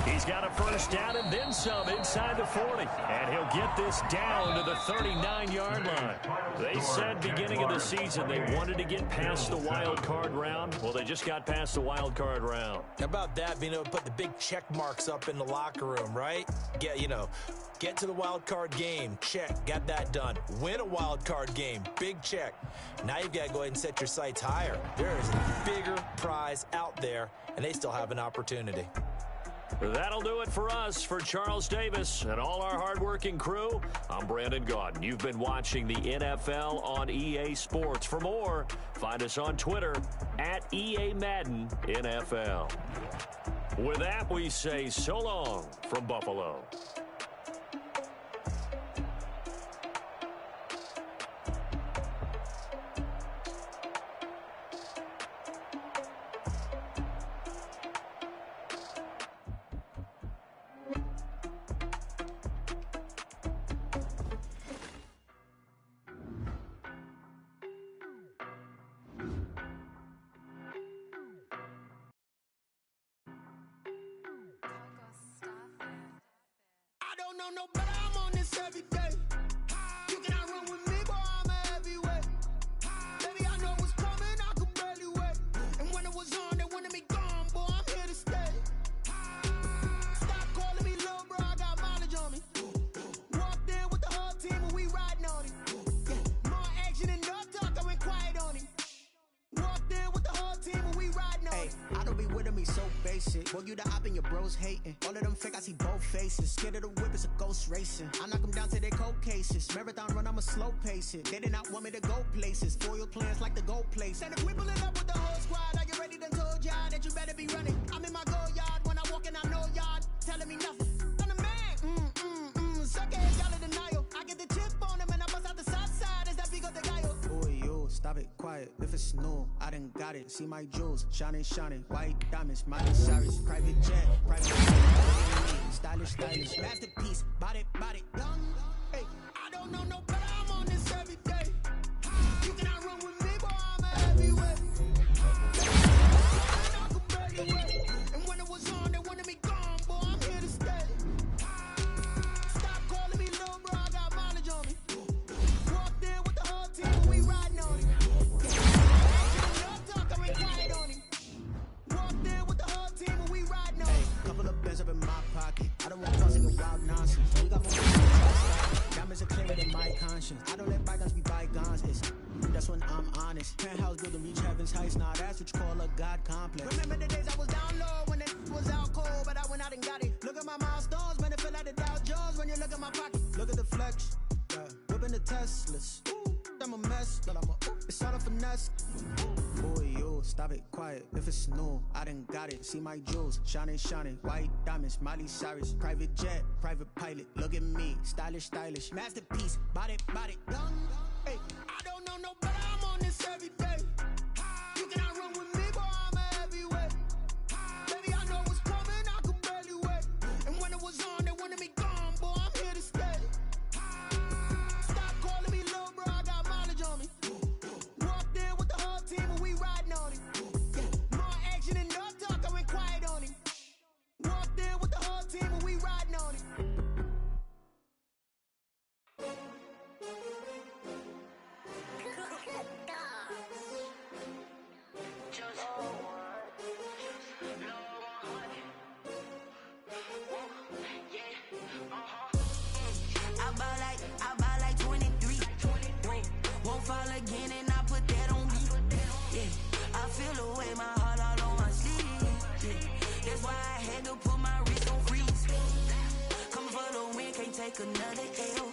S2: He's got a 1st down and then some inside the 40. And he'll get this down to the 39-yard line. They said beginning of the season they wanted to get past the wild card round. Well, they just got past the wild card round.
S3: How about that, being able to put the big check marks up in the locker room, right? Get to the wild card game, check, got that done. Win a wild card game, big check. Now you've got to go ahead and set your sights higher. There is a bigger prize out there, and they still have an opportunity.
S2: That'll do it for us. For Charles Davis and all our hardworking crew, I'm Brandon Gaudin. You've been watching the NFL on EA Sports. For more, find us on Twitter at EA Madden NFL. With that, we say so long from Buffalo.
S7: No better, I'm on this every day. You cannot run with me, boy, I'm a heavyweight. Baby, I know what's coming, I could barely wait. And when it was on, they wanted me gone, boy, I'm here to stay. Stop calling me little bro, I got mileage on me. Walked in with the whole team and we riding on it. More action and no talk, I went quiet on him. Walked in with the whole team and we riding on it.
S8: I don't be with me so basic. Boy, you the op and your bros hating. All of them fake, I see both faces. Scared of the whip, it's a ghost racing. I knock them down to their cold cases. Marathon run, I'ma slow pace it. They did not want me to go places. Foil plans like the gold place.
S7: And if we pulling up with the whole squad, are you ready? Done told y'all that you better be running. I'm in my go yard. When I walk in, I know y'all telling me nothing. I'm the man. Suck ass, y'all in denial. I get the chip on him and I bust out the south side. Is that big of the guy?
S8: Boy, you stop stop it, quiet. If it's new, I done got it. See my jewels, shining, shining. White diamonds, Miley Cyrus. Private jet, private stylish, stylish. Masterpiece, body, body. Young, hey, I don't know no better. I'm on this every day. You cannot run with me, boy. I'm a heavyweight. I could barely wait. And when it was on, they wanted me gone, boy. I'm here to stay. Stop calling me little bro. I got mileage on me. Walked in with the whole team, and we riding on it. No talk, I ain't quiet on him. Walked in with the whole team, and we riding on it. Couple of bands up in my pocket. I don't want causing your wild nonsense. We got more diamonds are clearer than my conscience. I don't let bygones be bygones. That's when I'm honest. Penthouse building reach heaven's heights. Nah, that's what you call a God complex. Remember the days I was down low when it was out cold, but I went out and got it. Look at my milestones, man, it feel like the Dow Jones when you look at my pocket. Look at the flex, yeah. Whipping the Teslas. Ooh, I'm a mess, but it's all a finesse. Boy, you stop it, quiet. If it's new, I done got it. See my jewels, shining, shining. White diamonds, Miley Cyrus. Private jet, private pilot. Look at me, stylish, stylish. Masterpiece, body, body. Young, hey, I don't know no better. I'm on this every day. You cannot run with me, boy. I'm a heavyweight. Baby, I know what's coming. I could barely wait. And when it was on, they wanted me gone, boy. I'm here to stay. Stop calling me little bro. I got mileage on me. Walked in with the whole team, and we riding on it. Yeah. More action and no talk. I went quiet on him. Walked in with the whole team, and we riding on it.
S9: I buy like 23. Won't fall again and I put that on me. Yeah, I feel away my heart all on my sleeve. Yeah, that's why I had to put my wrist on freeze. Come for the win, can't take another L.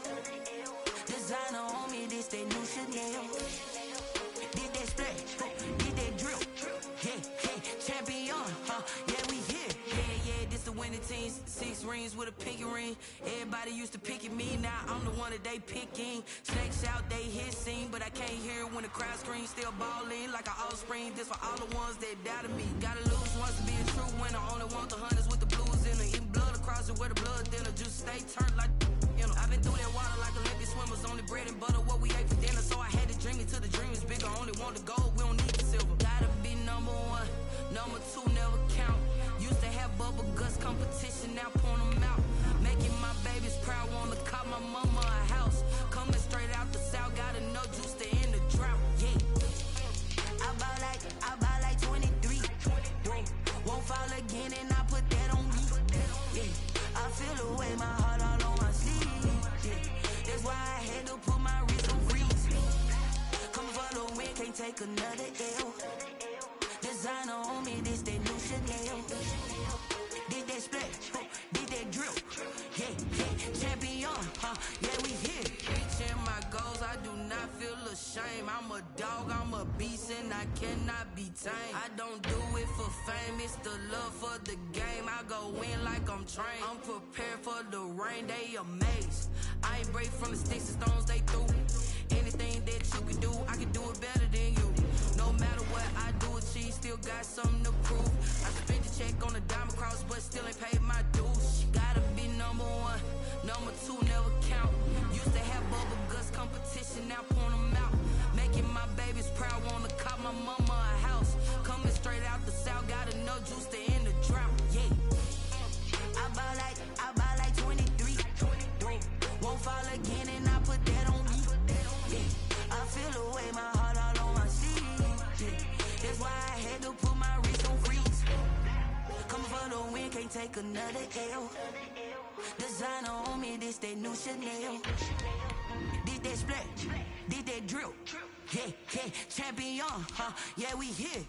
S9: Designer on me, this that new Chanel. Did that splash, did that drill. Yeah, champion, yeah, we here. Yeah, this the winning team. 6 rings with a pinky ring. Everybody used to pick at me, now I'm the one that they picking. Snakes out, they hissing, but I can't hear when the crowd screams. Still balling like an offspring. This for all the ones that doubted me. Gotta lose once to be a true winner. Only want the hunters with the blues in it. Eating blood across it where the blood thinner. Just stay turned like you know. I've been through that water like Olympic swimmers. Only bread and butter what we ate for dinner. So I had to dream it till the dream is bigger. Only want the gold, we don't need the silver. Gotta be number 1, number 2 never count. Used to have bubble guts competition, now point them out. Making my babies proud, wanna call my mama a house. Coming straight out the south, gotta know juice to end the drought. Yeah, I buy like 23. Won't fall again and I put that on me. Yeah, I feel away my heart all on my sleeve. Yeah, that's why I had to put my wrist on freeze. Coming for the win, can't take another L. Designer on me, this that new Chanel. Did that splash, did that drill. Yeah, champion, yeah, we here. Reaching my goals, I do not feel ashamed. I'm a dog, I'm a beast, and I cannot be tamed. I don't do it for fame, it's the love for the game. I go in like I'm trained. I'm prepared for the rain, they amazed. I ain't break from the sticks and stones they threw. Anything that you can do, I can do it better than you. No matter what I do, achieve, still got something to prove. I spent the check on the diamond cross, but still ain't paid my dues. Gotta be number 1, number 2 never count. Used to have bubble guts competition, now point them out. Making my babies proud, wanna call my mama a house. Coming straight out the south, gotta know juice to end the drought. Yeah, I buy like 23. Won't fall again and I put that on me. Yeah, I feel away my heart all on my sleeve. Yeah, that's why I had to put my wrist on freeze. Come for the win, can't take another L. Designer on me, this that new Chanel. Did that splash, did that drill. Yeah, champion, yeah, we here.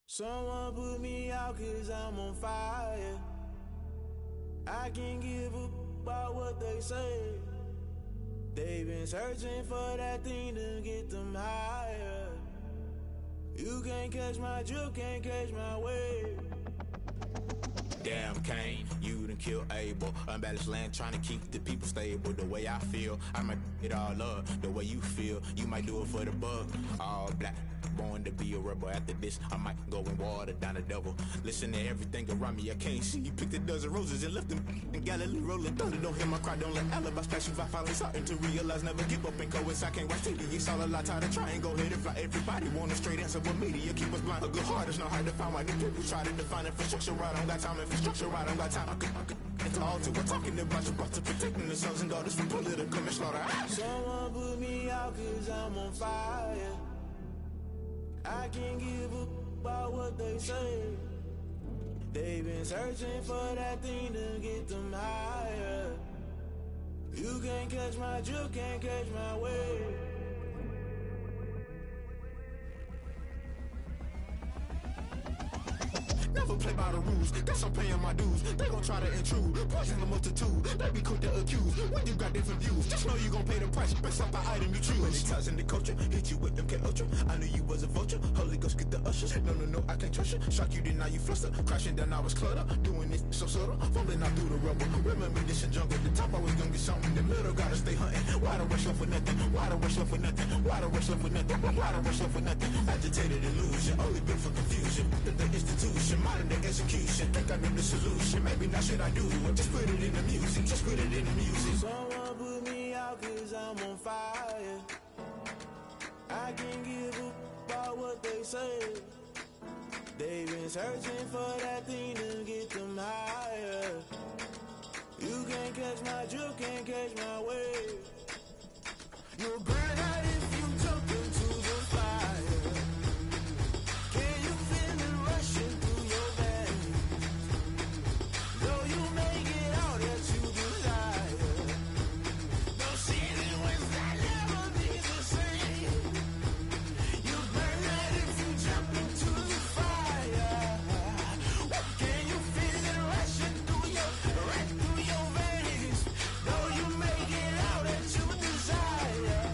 S10: Someone put me out 'cause I'm on fire. I can't give up about what they say. They've been searching for that thing to get them higher. You can't catch my drift, can't catch my wave.
S11: Damn, Kane, you done killed Abel. Unbalanced land, trying to keep the people stable. The way I feel, I might it all up. The way you feel, you might do it for the buck. All black, born to be a rebel. After this, I might go and water down the devil. Listen to everything around me, I can't see. Picked a dozen roses and left them in Galilee rolling thunder. Don't hear my cry, don't let alibis pass you. I finally starting to realize, never give up and coincide. I can't watch TV, it's all a lot. Tired of trying, go ahead and fly. Everybody want a straight answer, but media keep us blind. A good heart is not hard to find. Why the people try to define infrastructure right? I don't got time, infrastructure right? I don't got time. I could it's all to we're talking about to protecting the sons and daughters from political manslaughter.
S10: Someone put me out cause I'm on fire. I can't give up about what they say. They've been searching for that thing to get them higher. You can't catch my drift, can't catch my wave.
S11: Never play by the rules, guess I'm paying my dues. They gon' try to intrude, poison the multitude. They be quick to accuse, when you got different views. Just know you gon' pay the price, based off the item you choose. When it ties in the culture, hit you with MK Ultra. I knew you was a vulture, Holy Ghost get the ushers. No, I can't trust you. Shock you, then now you fluster. Crashing down, I was cluttered. Doing this so subtle, fumbling out through the rubble. Remember this in jungle, the top always gonna get something. The middle gotta stay hunting. Why the rush left with nothing? Why the rush left with nothing? Why the rush left with nothing? Why the rush left with nothing? Agitated illusion, only built for confusion. The institution, modern day execution. Think I know the solution. Maybe not should I do it? Just put it in the music. Just put it in the music.
S10: Someone put me out cause I'm on fire. I can't give up about what they say. They've been searching for that thing to get them higher. You can't catch my drift, can't catch my wave. You'll burn out if you jump into the fire. Can you feel it rushing through your veins? Though you may get out that you desire. Don't see it when that never be the same. You burn out if you jump into the fire. Can you feel it rushing through your veins? Though you may get out that you desire.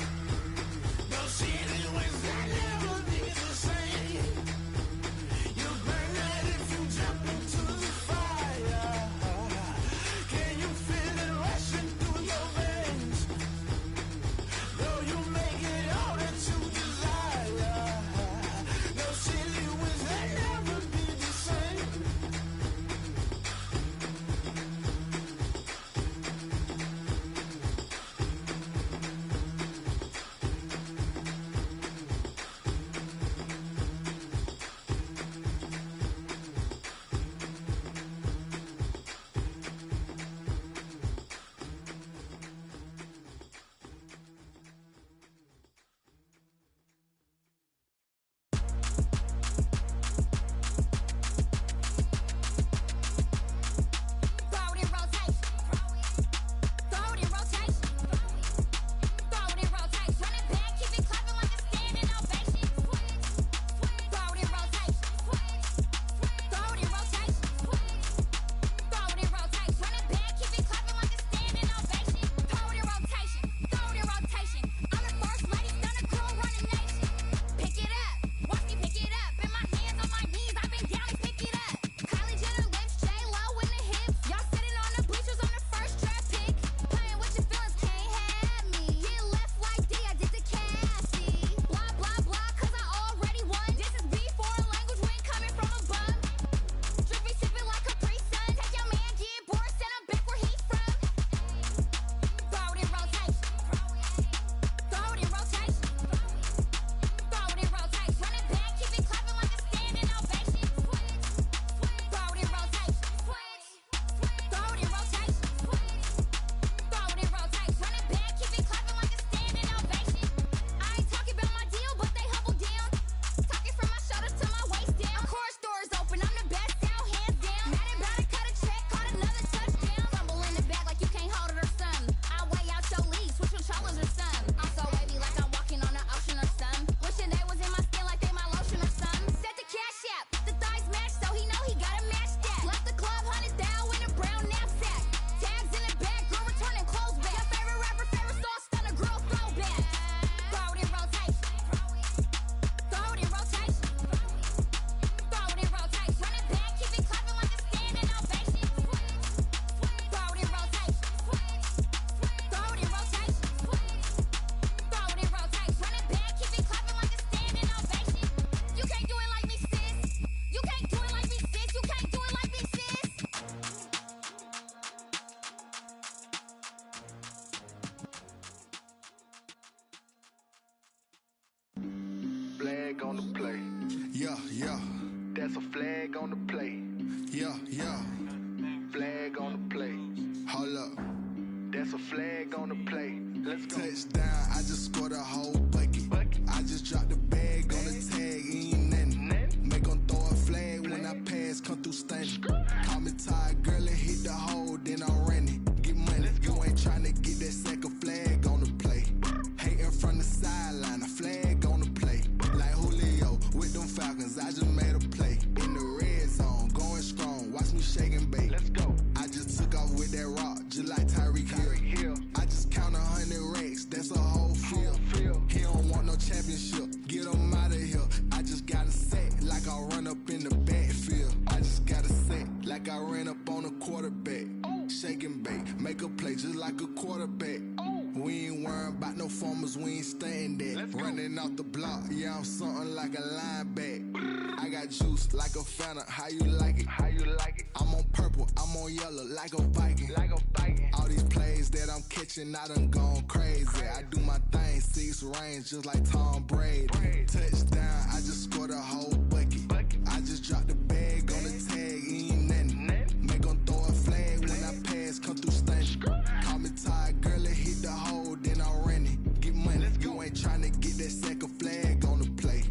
S12: flag on the play. Yeah, yeah. Flag on the play. Hold up. That's a flag on the play. Let's go. Touchdown, I just scored a whole bucket. I just dropped the bag on the tag, ain't nothing. Make 'em throw a flag when I pass, come through stunning. Call me tired, girl, and hit the hole, then I'm running. Get money, you ain't tryna get that second flag on the play. Hating from the sideline, a flag on the play. Like Julio with them Falcons, I just made a play. In the red zone, going strong, watch me shake and bake. Let's go. I just took off with that rock, just like Tyreek Hill. I just count 100 racks, that's a whole field. He don't want no championship, get him out of here. I just got a set, like I run up in the backfield. I just got a set, like I ran up on a quarterback. Shake and bake, make a play just like a quarterback. We ain't worrying about no formers, we ain't staying there. Running off the block, yeah, I'm something like a linebacker. I got juice like a Fanta, how you like it? How you like it? I'm on purple, I'm on yellow, like a Viking. Like a Viking. All these plays that I'm catching, I done gone crazy. I do my thing, 6 range, just like Tom Brady. Touchdown, I just scored a whole bucket. I just dropped the bag on the tag, ain't nothing. Make 'em throw a flag when I pass, come through stunning. Call me tired, girl, and hit the hole, then I'm running. Get money, you ain't tryna get that second flag on the play.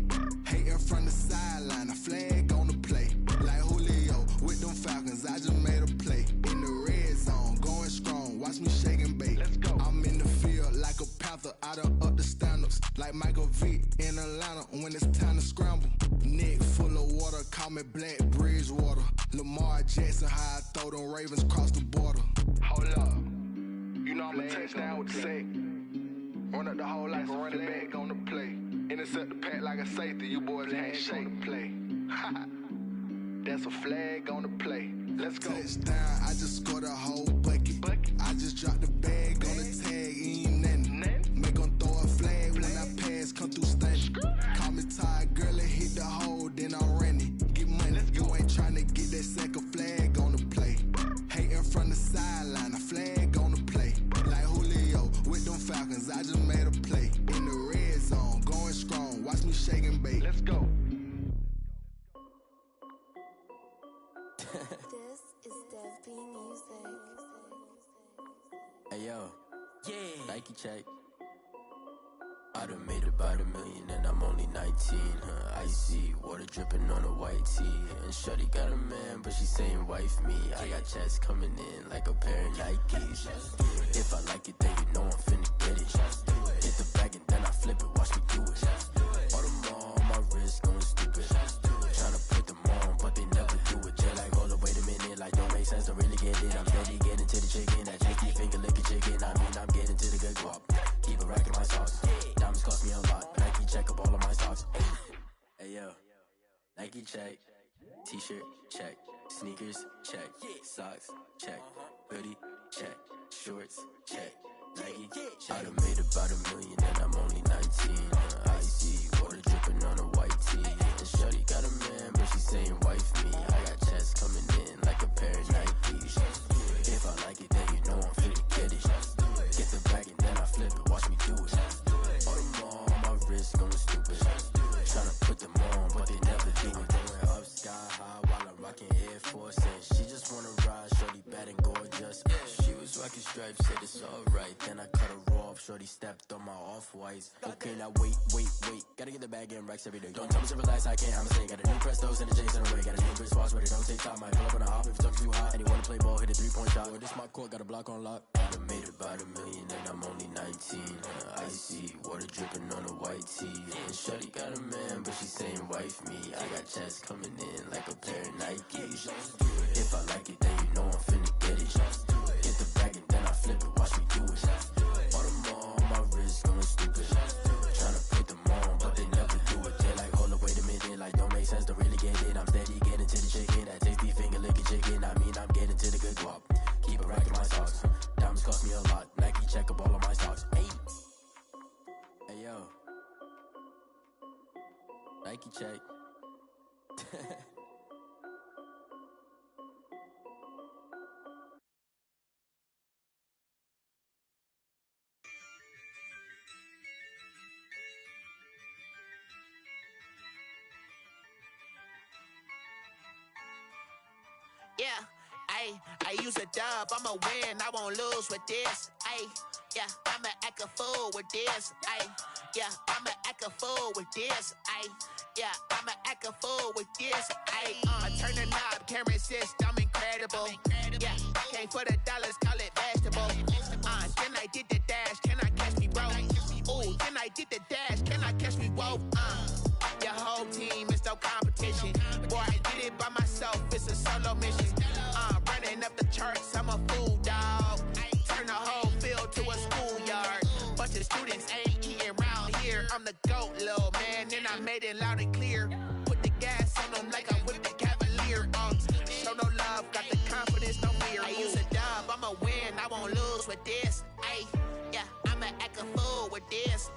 S12: Hating from the sideline, a flag on the play. Like Julio with them Falcons, I just made a play. In the red zone, going strong, watch me shake and bake. Let's go. I'm in the field like a panther, I done up the standards. Like Michael Vick in Atlanta when it's time to scramble. Neck full of water, call me Black Bridgewater. Lamar Jackson, how I throw them Ravens across the border. Hold up. You know I'm a touchdown with the sack. Run up the hole like a running back on the play. Intercept the pack like a safety, you boys ain't shake the play. That's a flag on the play. Let's go. Touchdown, I just scored a whole bucket. I just dropped the bag on the tag, ain't nothing. Make 'em throw a flag when I pass, come through stunning. Call me tired, girl, and hit the hole, then I'm running. Get money, you ain't tryna get that second flag on the play. Hating from the sideline, a flag on the play. Like Julio with them Falcons, I just made a play. In the red zone, going strong, watch me shake and bake. Let's go.
S13: This is Dev B Music.
S14: Hey yo, yeah, Nike check. I done made about $1 million and I'm only 19, Icy, water dripping on a white tee. And shorty got a man, but she saying wife me. I got checks coming in like a pair of Nikes. If I like it, then you know I'm finna get it. Hit the bag and then I flip it, watch me do it. All them on my wrist going stupid. Tryna put them on, but they never do it. Just like, hold up, wait a minute, like don't make sense, don't really get it. I'm steady getting to the chicken, that tricky finger licking chicken. I mean, I'm getting to the good guap. Keep a rack in my socks. Diamonds cost me a lot. Nike check up all of my stocks. Hey yo, Nike check. T-shirt check. Sneakers check. Socks check. Hoodie check. Shorts check. Nike I done made about $1 million and I'm only 19. Icy, water dripping on a white tee. And shorty got a man, but she saying wife me. I got checks coming in like a pair of Nikes. If I like it, then you know I'm finna get it. Get the bag and then I flip it, watch me do it. All them on my wrist going stupid. Tryna put them on, but they never do it. Going up sky high while I'm rocking Air Force. And she just wanna ride, shorty bad and gorgeous. She was rocking stripes, said it's alright. Then I cut her off, shorty stepped on my off-whites. Okay, now wait. Gotta get the bag and racks every day. Don't tell me to relax, I can't, I'ma say. Got a new Prestos and the J's in the way. Got a new Chris Foss, but it don't take time. Might pull up on a hop if it talks too hot. And you wanna play ball, hit a 3-point shot. Or this my court, got a block on lock. I done made about $1 million and I'm only 19. Icy, water dripping on a white tee. And shorty got a man, but she saying wife me. I got checks coming in like a pair of Nikes. If I like it, then you know I'm finna get it. Get the bag and then I flip it, watch me do it. All them on my wrist going stupid. Tryna put them on, but they never do it. They like, hold up, wait a minute, like don't make sense, don't really get it. I'm steady getting to the chicken, that tasty finger licking chicken. I mean, I'm getting to the good guap. Keep a rack in my socks. Diamonds cost me a lot. Nike check up all of my stocks. Hey yo, Nike check.
S15: Yeah, I use a dub, I'ma win, I won't lose with this. Yeah, I'ma act a fool with this. Yeah, I'ma act a fool with this. Yeah, I'ma act a fool with this. I turn the knob, can't resist, I'm incredible. Yeah, came for the dollars, call it vegetable. Then I did the dash, can I catch me, bro? Ooh, then I did the dash, can I catch me, whoa? Your whole team is no competition. Boy, I did it by myself, it's a solo mission. Running up the charts, I'm a fool, dog. Turn the whole field to a schoolyard. Bunch of students ain't eating round here. I'm the GOAT, little man, and I made it loud and clear. Put the gas on them like I whipped the Cavalier. Show no love, got the confidence, no fear. I use a dub, I'ma win, I won't lose with this. Yeah, I'ma act a fool with this.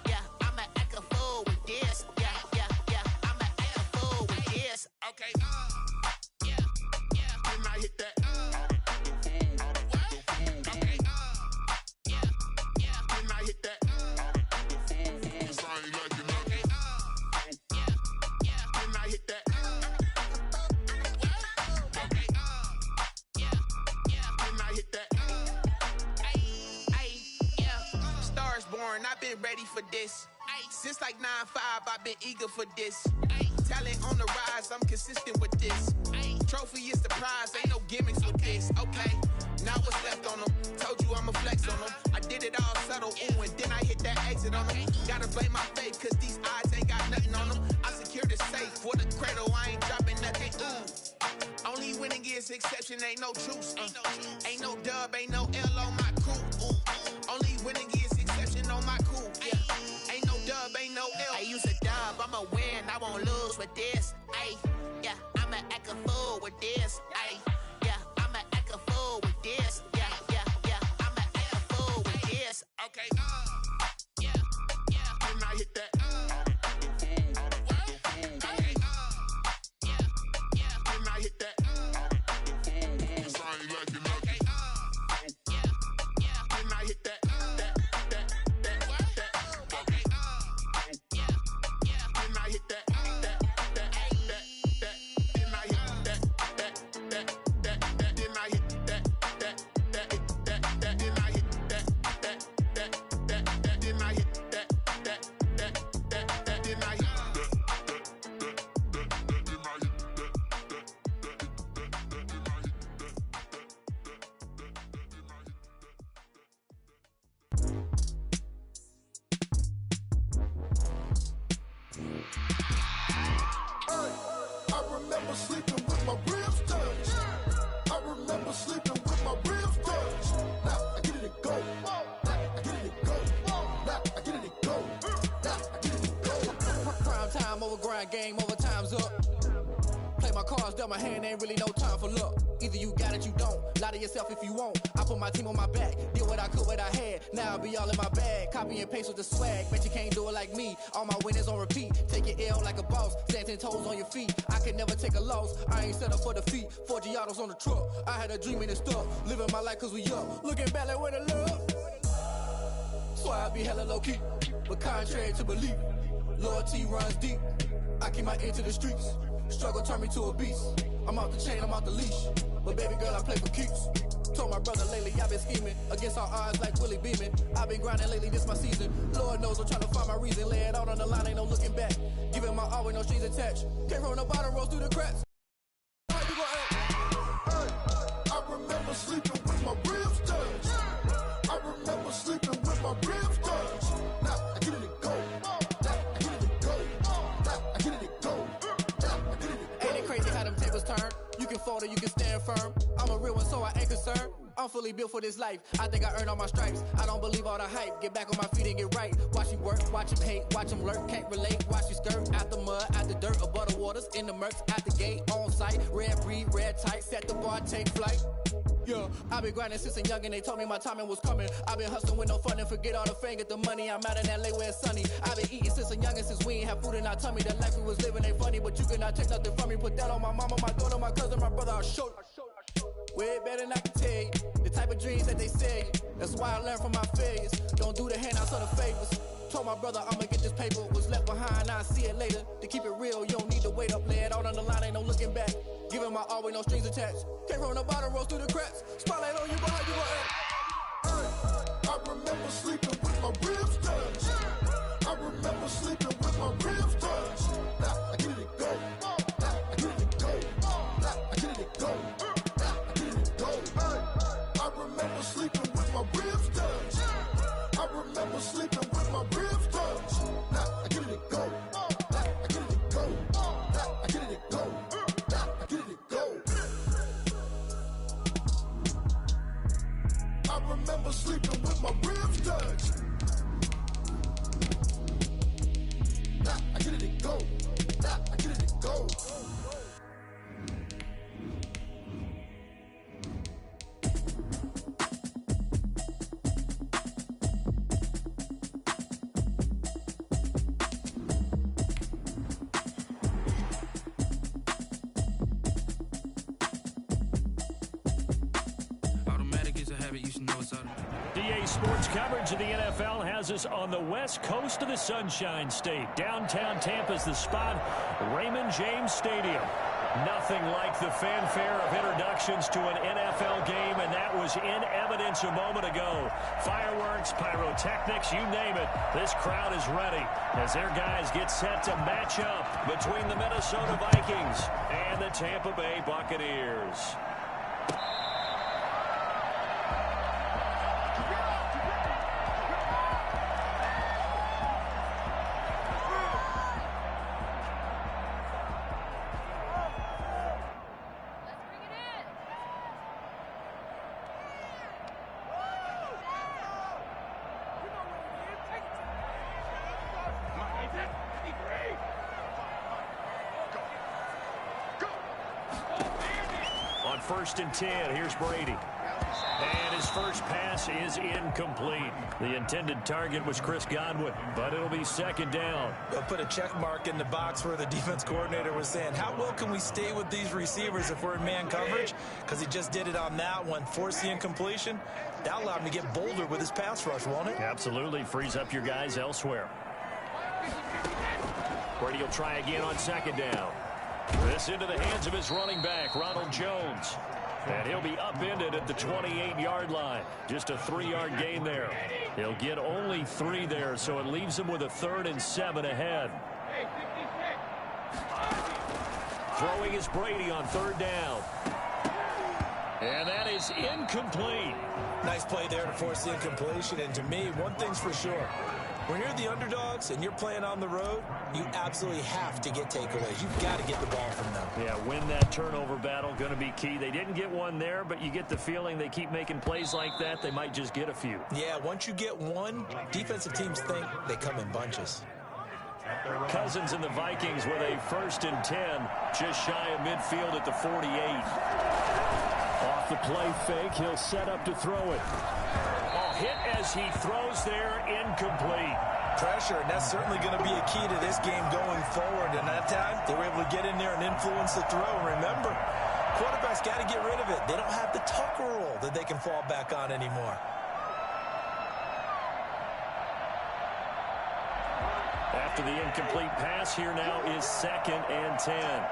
S15: Yeah, I'ma act a fool with this. Yeah, I'ma act a fool with this. Okay. Yeah. Then I hit that. Okay. Yeah. Then I hit that. Cause I ain't like it. Okay. Yeah. Then I hit that. Okay. Yeah. Then I hit that. Yeah. Stars born, I've been ready for this. Since like 9-5, I've been eager for this. Talent on the rise, I'm consistent with this. Trophy is the prize, ain't no gimmicks with this. Okay, now what's left on them? Told you I'ma flex on them. I did it all subtle, ooh, and then I hit that exit on them. Gotta blame my faith, cause these odds ain't got nothing on them. I secured the safe for the cradle, I ain't dropping nothing, ooh. Only winning is exception, ain't no truce. Ain't no dub, ain't no L on my crew, ooh. Only winning is exception on my crew, yeah. Ain't no dub, ain't no L. I use a dub, I'ma win, I won't lose with this. Yeah, I'ma act a fool with this. Yeah, I'ma act a fool with this. Yeah, I'ma act a fool with this. Okay. Yeah. Then I hit that. Okay. Yeah. Then I hit that. Cause I ain't like it. Okay. Yeah. Then I hit that. Okay. Yeah. Then I hit that.
S16: Game over, time's up. Play my cards, dealt my hand, ain't really no time for luck. Either you got it, you don't. Lie to yourself if you won't. I put my team on my back, did what I could, what I had. Now I'll be all in my bag. Copy and paste with the swag. Bet you can't do it like me. All my winners on repeat. Take your L like a boss. Stand 10 toes on your feet. I can never take a loss. I ain't set up for defeat. 4 Giottos on the truck. I had a dream and it stuck. Living my life cause we up. Looking back like where the love. So I be hella low key. But contrary to belief, loyalty runs deep. I keep my ear to the streets. Struggle turned me to a beast. I'm out the chain, I'm out the leash. But baby girl, I play for keeps. Told my brother lately, I've been scheming. Against all odds like Willie Beeman. I've been grinding lately, this my season. Lord knows I'm trying to find my reason. Lay it out on the line, ain't no looking back. Giving my all with no strings attached. Came from the bottom, rose through the cracks.
S17: I remember sleeping with my ribs touched. I remember sleeping with my ribs touched. Now I get it go.
S16: You can fold or you can stand firm. I'm a real one, so I ain't concerned. I'm fully built for this life. I think I earned all my stripes. I don't believe all the hype. Get back on my feet and get right. Watch you work, watch him hate, watch him lurk. Can't relate, watch you skirt. Out the mud, out the dirt, above the waters, in the murks, out the gate, on site. Red breed, red tight, set the bar, take flight. Yeah, I been grinding since a young and they told me my timing was coming. I been hustling with no fun and forget all the fame, get the money. I'm out in LA where it's sunny. I been eating since a young and since we ain't have food in our tummy. The life we was living ain't funny, but you cannot take nothing from me. Put that on my mama, my daughter, my cousin, my brother, I'll show you. Way better than I can tell you. The type of dreams that they sell you. That's why I learned from my failures. Don't do the handouts or the favors. Told my brother I'ma get this paper. Was left behind, I'll see it later. To keep it real, you don't need to wait up. Lay it out on the line, ain't no looking back. Give Giving my all with no strings attached. Came from the bottom, rose through the cracks. Spotlight on you, boy, how you gon' act?
S17: I remember sleeping with my ribs touched. I remember sleeping with my ribs touched. Now I get it go. Now I get it go. Now I get it go. Now I get it go. I remember sleeping with my ribs touched. I remember sleeping with my ribs touched. Now I get it go. Now I get it go. Now I get it go. Now I get it go. I remember sleeping with my ribs touched. Now I get it go. Now I get it go.
S16: Automatic is a habit, you should know it's automatic.
S2: DA Sports coverage of the NFL has us on the west coast of the Sunshine State. Downtown Tampa's the spot, Raymond James Stadium. Nothing like the fanfare of introductions to an NFL game, and that was in evidence a moment ago. Fireworks, pyrotechnics, you name it. This crowd is ready as their guys get set to match up between the Minnesota Vikings and the Tampa Bay Buccaneers. On 1st and 10, here's Brady. And his first pass is incomplete. The intended target was Chris Godwin, but it'll be 2nd down.
S3: They'll put a check mark in the box where the defense coordinator was saying, how well can we stay with these receivers if we're in man coverage? Because he just did it on that one, forced the incompletion. That allowed him to get bolder with his pass rush, won't it?
S2: Absolutely. Frees up your guys elsewhere. Brady will try again on 2nd down. This into the hands of his running back, Ronald Jones. And he'll be upended at the 28-yard line. Just a 3-yard gain there. He'll get only 3 there, so it leaves him with a 3rd and 7 ahead. Throwing is Brady on 3rd down. And that is incomplete.
S3: Nice play there to force the incompletion. And to me, one thing's for sure. When you're the underdogs and you're playing on the road, you absolutely have to get takeaways. You've got to get the ball from them.
S2: Yeah, win that turnover battle, going to be key. They didn't get one there, but you get the feeling they keep making plays like that, they might just get a few.
S3: Yeah, once you get one, defensive teams think they come in bunches.
S2: Cousins and the Vikings with a 1st and 10, just shy of midfield at the 48.
S6: Off the play fake, he'll set up to throw it.
S2: Hit as he throws there, incomplete.
S3: Pressure, and that's certainly going to be a key to this game going forward. And that time, they were able to get in there and influence the throw. And remember, quarterbacks got to get rid of it. They don't have the Tucker rule that they can fall back on anymore.
S2: After the incomplete pass, here now is 2nd and 10.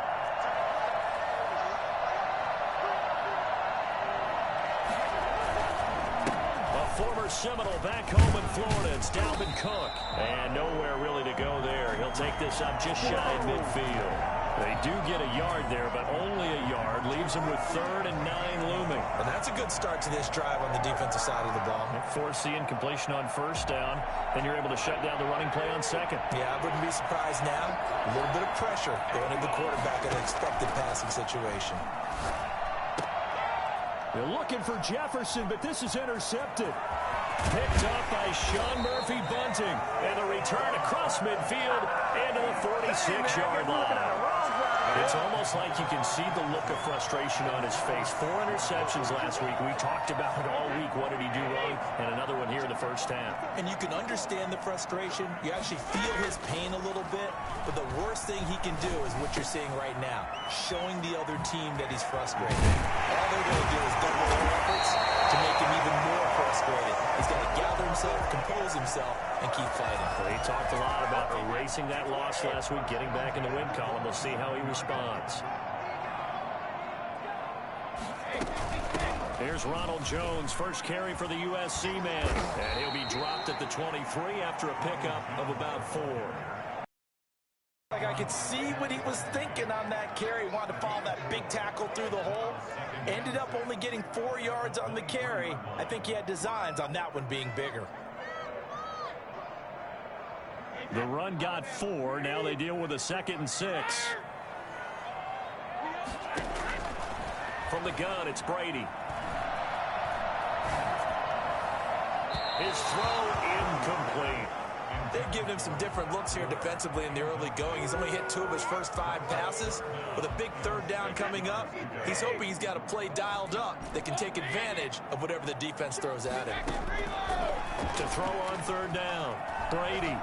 S2: Former Seminole back home in Florida. It's Dalvin Cook. And nowhere really to go there. He'll take this up just shy of midfield. They do get a yard there, but only a yard. Leaves him with 3rd and 9 looming.
S3: And that's a good start to this drive on the defensive side of the ball.
S2: Force the incompletion on 1st down. Then you're able to shut down the running play on 2nd.
S3: Yeah, I wouldn't be surprised now. A little bit of pressure going into the quarterback in an expected passing situation.
S6: They're looking for Jefferson, but this is intercepted.
S2: Picked up by Sean Murphy Bunting. And a return across midfield into the 46-yard line. It's almost like you can see the look of frustration on his face. 4 interceptions last week. We talked about it all week. What did he do wrong? And another one here in the 1st half.
S3: And you can understand the frustration. You actually feel his pain a little bit. But the worst thing he can do is what you're seeing right now, showing the other team that he's frustrated. All they're going to do is double their efforts to make him even more frustrated. He's got to gather himself, compose himself, and keep fighting.
S2: Well, he talked a lot about erasing that loss last week, getting back in the win column. We'll see how he responds. Here's Ronald Jones, first carry for the USC man. And he'll be dropped at the 23 after a pickup of about 4.
S3: Like I could see what he was thinking on that carry. He wanted to follow that big tackle through the hole. Ended up only getting 4 yards on the carry. I think he had designs on that one being bigger.
S2: The run got 4. Now they deal with a 2nd and 6. From the gun, it's Brady. His throw incomplete.
S3: They've given him some different looks here defensively in the early going. He's only hit 2 of his first 5 passes. With a big 3rd down coming up, he's hoping he's got a play dialed up that can take advantage of whatever the defense throws at him.
S2: To throw on 3rd down, Brady.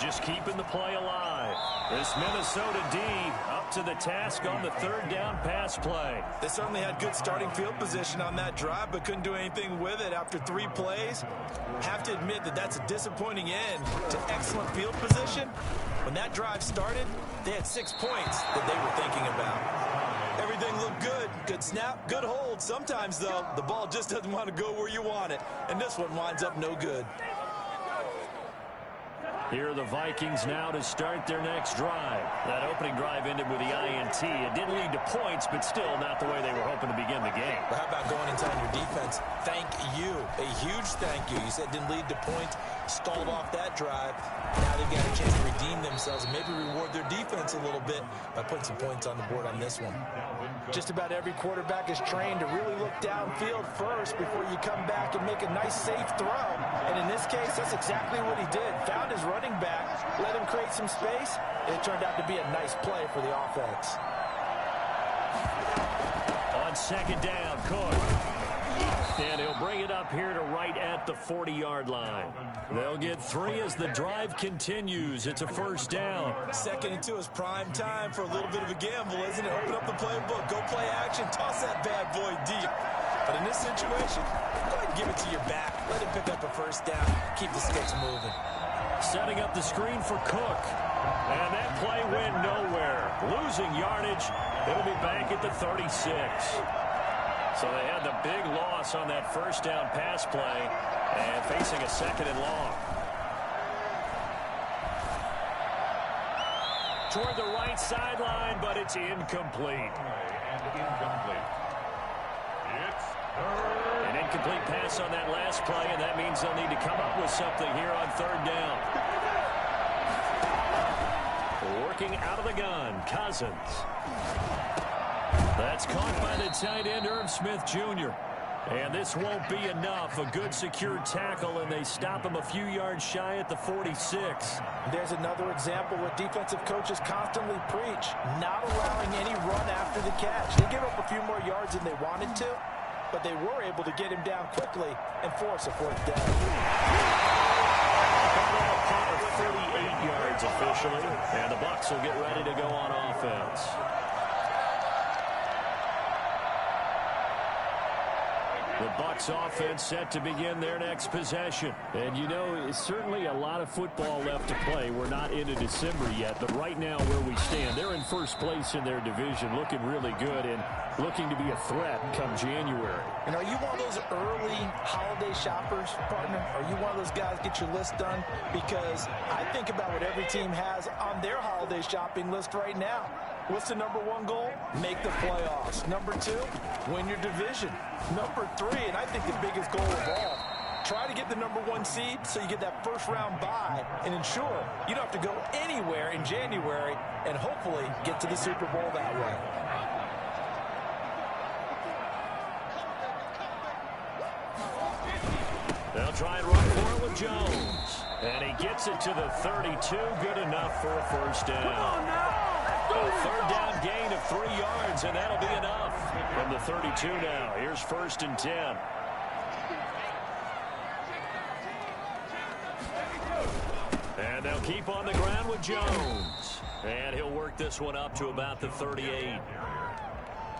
S2: Just keeping the play alive. This Minnesota D up to the task on the 3rd down pass play.
S3: They certainly had good starting field position on that drive, but couldn't do anything with it after 3 plays. Have to admit that that's a disappointing end to excellent field position. When that drive started, they had 6 points that they were thinking about. Everything looked good. Good snap, good hold. Sometimes, though, the ball just doesn't want to go where you want it, and this one winds up no good.
S2: Here are the Vikings now to start their next drive. That opening drive ended with the INT. It didn't lead to points, but still not the way they were hoping to begin the game.
S3: But how about going and telling your defense, thank you, a huge thank you. You said it didn't lead to points, stalled off that drive. Now they've got a chance to redeem themselves and maybe reward their defense a little bit by putting some points on the board on this one. Just about every quarterback is trained to really look downfield first before you come back and make a nice, safe throw. And in this case, that's exactly what he did. Found his running back, let him create some space, and it turned out to be a nice play for the offense.
S2: On 2nd down, Cook. And he'll bring it up here to right at the 40-yard line. They'll get 3 as the drive continues. It's a 1st down.
S3: 2nd and 2 is prime time for a little bit of a gamble, isn't it? Open up the playbook, go play action, toss that bad boy deep. But in this situation, go ahead and give it to your back. Let him pick up a 1st down. Keep the sticks moving.
S2: Setting up the screen for Cook. And that play went nowhere. Losing yardage. It'll be back at the 36. So they had the big loss on that 1st down pass play and facing a 2nd and long. Toward the right sideline, but it's incomplete.
S4: It's 3rd.
S2: An incomplete pass on that last play, and that means they'll need to come up with something here on 3rd down. Working out of the gun, Cousins. That's caught by the tight end, Irv Smith Jr. And this won't be enough. A good secure tackle, and they stop him a few yards shy at the 46.
S3: There's another example where defensive coaches constantly preach, not allowing any run after the catch. They give up a few more yards than they wanted to, but they were able to get him down quickly and force a 4th down.
S2: 38 yards officially, and the Bucs will get ready to go on offense. The Bucs offense set to begin their next possession. And, you know, it's certainly a lot of football left to play. We're not into December yet, but right now where we stand, they're in 1st place in their division, looking really good and looking to be a threat come January.
S3: And are you one of those early holiday shoppers, partner? Are you one of those guys get your list done? Because I think about what every team has on their holiday shopping list right now. What's the number 1 goal? Make the playoffs. Number 2, win your division. Number 3, and I think the biggest goal of all, try to get the number 1 seed so you get that 1st round bye and ensure you don't have to go anywhere in January and hopefully get to the Super Bowl that way.
S2: They'll try and run for it with Jones. And he gets it to the 32. Good enough for a 1st down.
S7: Come on now.
S2: A 3rd down gain of 3 yards, and that'll be enough. From the 32 now, here's 1st and 10. And they'll keep on the ground with Jones. And he'll work this one up to about the 38.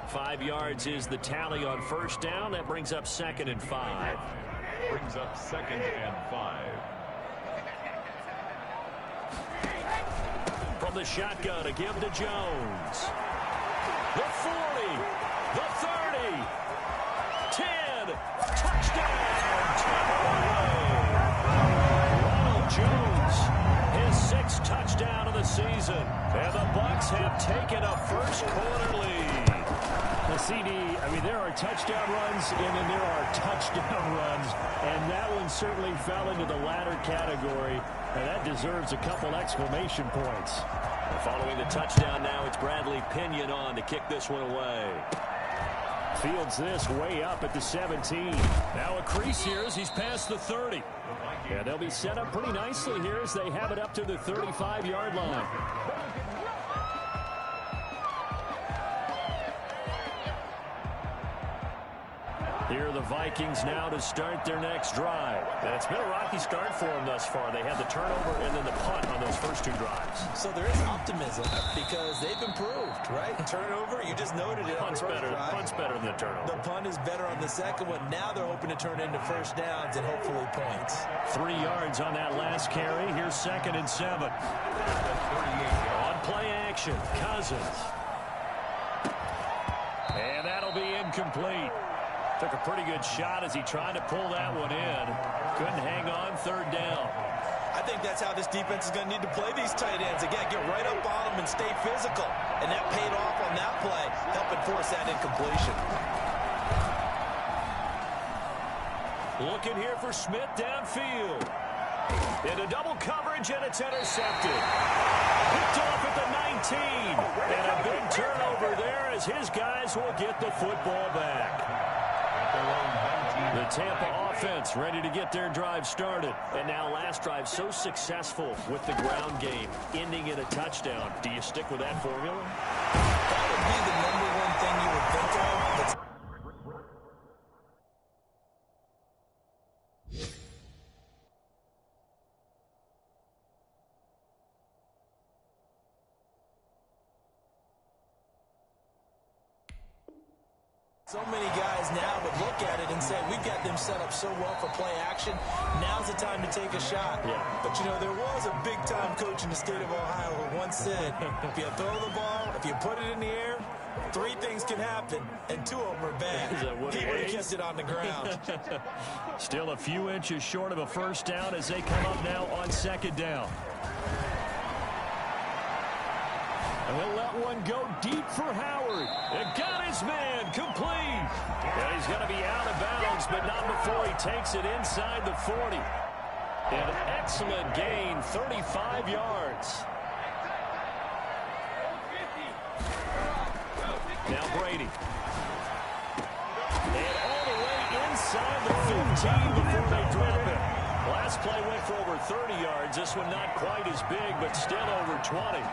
S2: 5 yards is the tally on 1st down. That brings up 2nd and 5.
S4: Brings up 2nd and 5.
S2: From the shotgun, a give to Jones. the 40, the 30, 10, touchdown, Tampa Bay. Ronald Jones, his 6th touchdown of the season, and the Bucs have taken a first-quarter lead.
S6: The CD, I mean, there are touchdown runs, and then there are touchdown runs, and that one certainly fell into the latter category, and that deserves a couple exclamation points.
S2: Following the touchdown now, it's Bradley Pinion on to kick this one away.
S6: Fields this way up at the 17.
S2: Now a crease here as he's past the 30.
S6: Yeah, they'll be set up pretty nicely here as they have it up to the 35-yard line. Here are the Vikings now to start their next drive.
S2: And it's been a rocky start for them thus far. They had the turnover and then the punt on those first 2 drives.
S3: So there is optimism because they've improved, right? Turnover, you just noted it.
S2: Punt's better than the turnover.
S3: The punt is better on the second one. Now they're hoping to turn into first downs and hopefully points.
S6: 3 yards on that last carry. Here's 2nd and 7. On play action, Cousins. And that'll be incomplete. Took a pretty good shot as he tried to pull that one in. Couldn't hang on, 3rd down.
S3: I think that's how this defense is going to need to play these tight ends. Again, get right up on them and stay physical. And that paid off on that play, helping force that incompletion.
S2: Looking here for Smith downfield. Into double coverage, and it's intercepted. Picked off at the 19. And a big turnover there as his guys will get the football back.
S6: The Tampa offense ready to get their drive started.
S2: And now last drive so successful with the ground game, ending in a touchdown. Do you stick with that formula?
S3: That would be the #1 thing you would think of. So many guys now would look at it and say, we've got them set up so well for play action. Now's the time to take a shot.
S2: Yeah.
S3: But, you know, there was a big-time coach in the state of Ohio who once said, if you throw the ball, if you put it in the air, 3 things can happen, and 2 of them are bad. He would have kept it on the ground.
S6: Still a few inches short of a first down as they come up now on 2nd down. And he'll let one go deep for Howard. And got his man complete. And he's going to be out of bounds, but not before he takes it inside the 40. An excellent gain, 35 yards. Now Brady. And all the way inside the 15 before they drop it. Last play went for over 30 yards. This one not quite as big, but still over 20.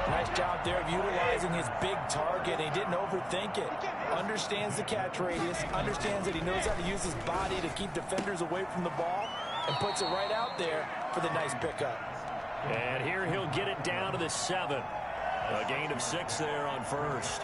S3: Nice job there of utilizing his big target. He didn't overthink it. Understands the catch radius. Understands that he knows how to use his body to keep defenders away from the ball. And puts it right out there for the nice pickup.
S6: And here he'll get it down to the 7. A gain of 6 there on first.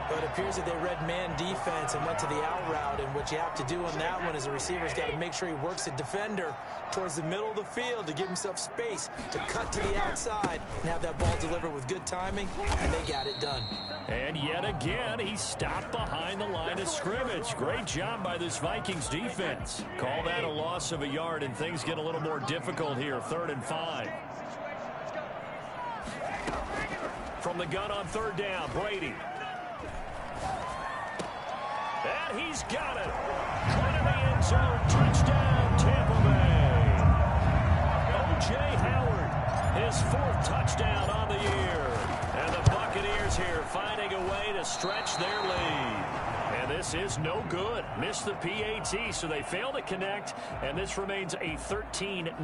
S3: But it appears that they read man defense and went to the out route. And what you have to do on that one is the receiver's got to make sure he works the defender towards the middle of the field to give himself space to cut to the outside and have that ball delivered with good timing, and they got it done.
S6: And yet again, he stopped behind the line of scrimmage. Great job by this Vikings defense. Call that a loss of a yard, and things get a little more difficult here, 3rd and 5. From the gun on 3rd down, Brady. And he's got it. Right in the end zone. Touchdown, Tampa Bay. O.J. Howard, his 4th touchdown on the year. And the Buccaneers here finding a way to stretch their lead. And this is no good. Missed the PAT, so they fail to connect. And this remains a 13-9.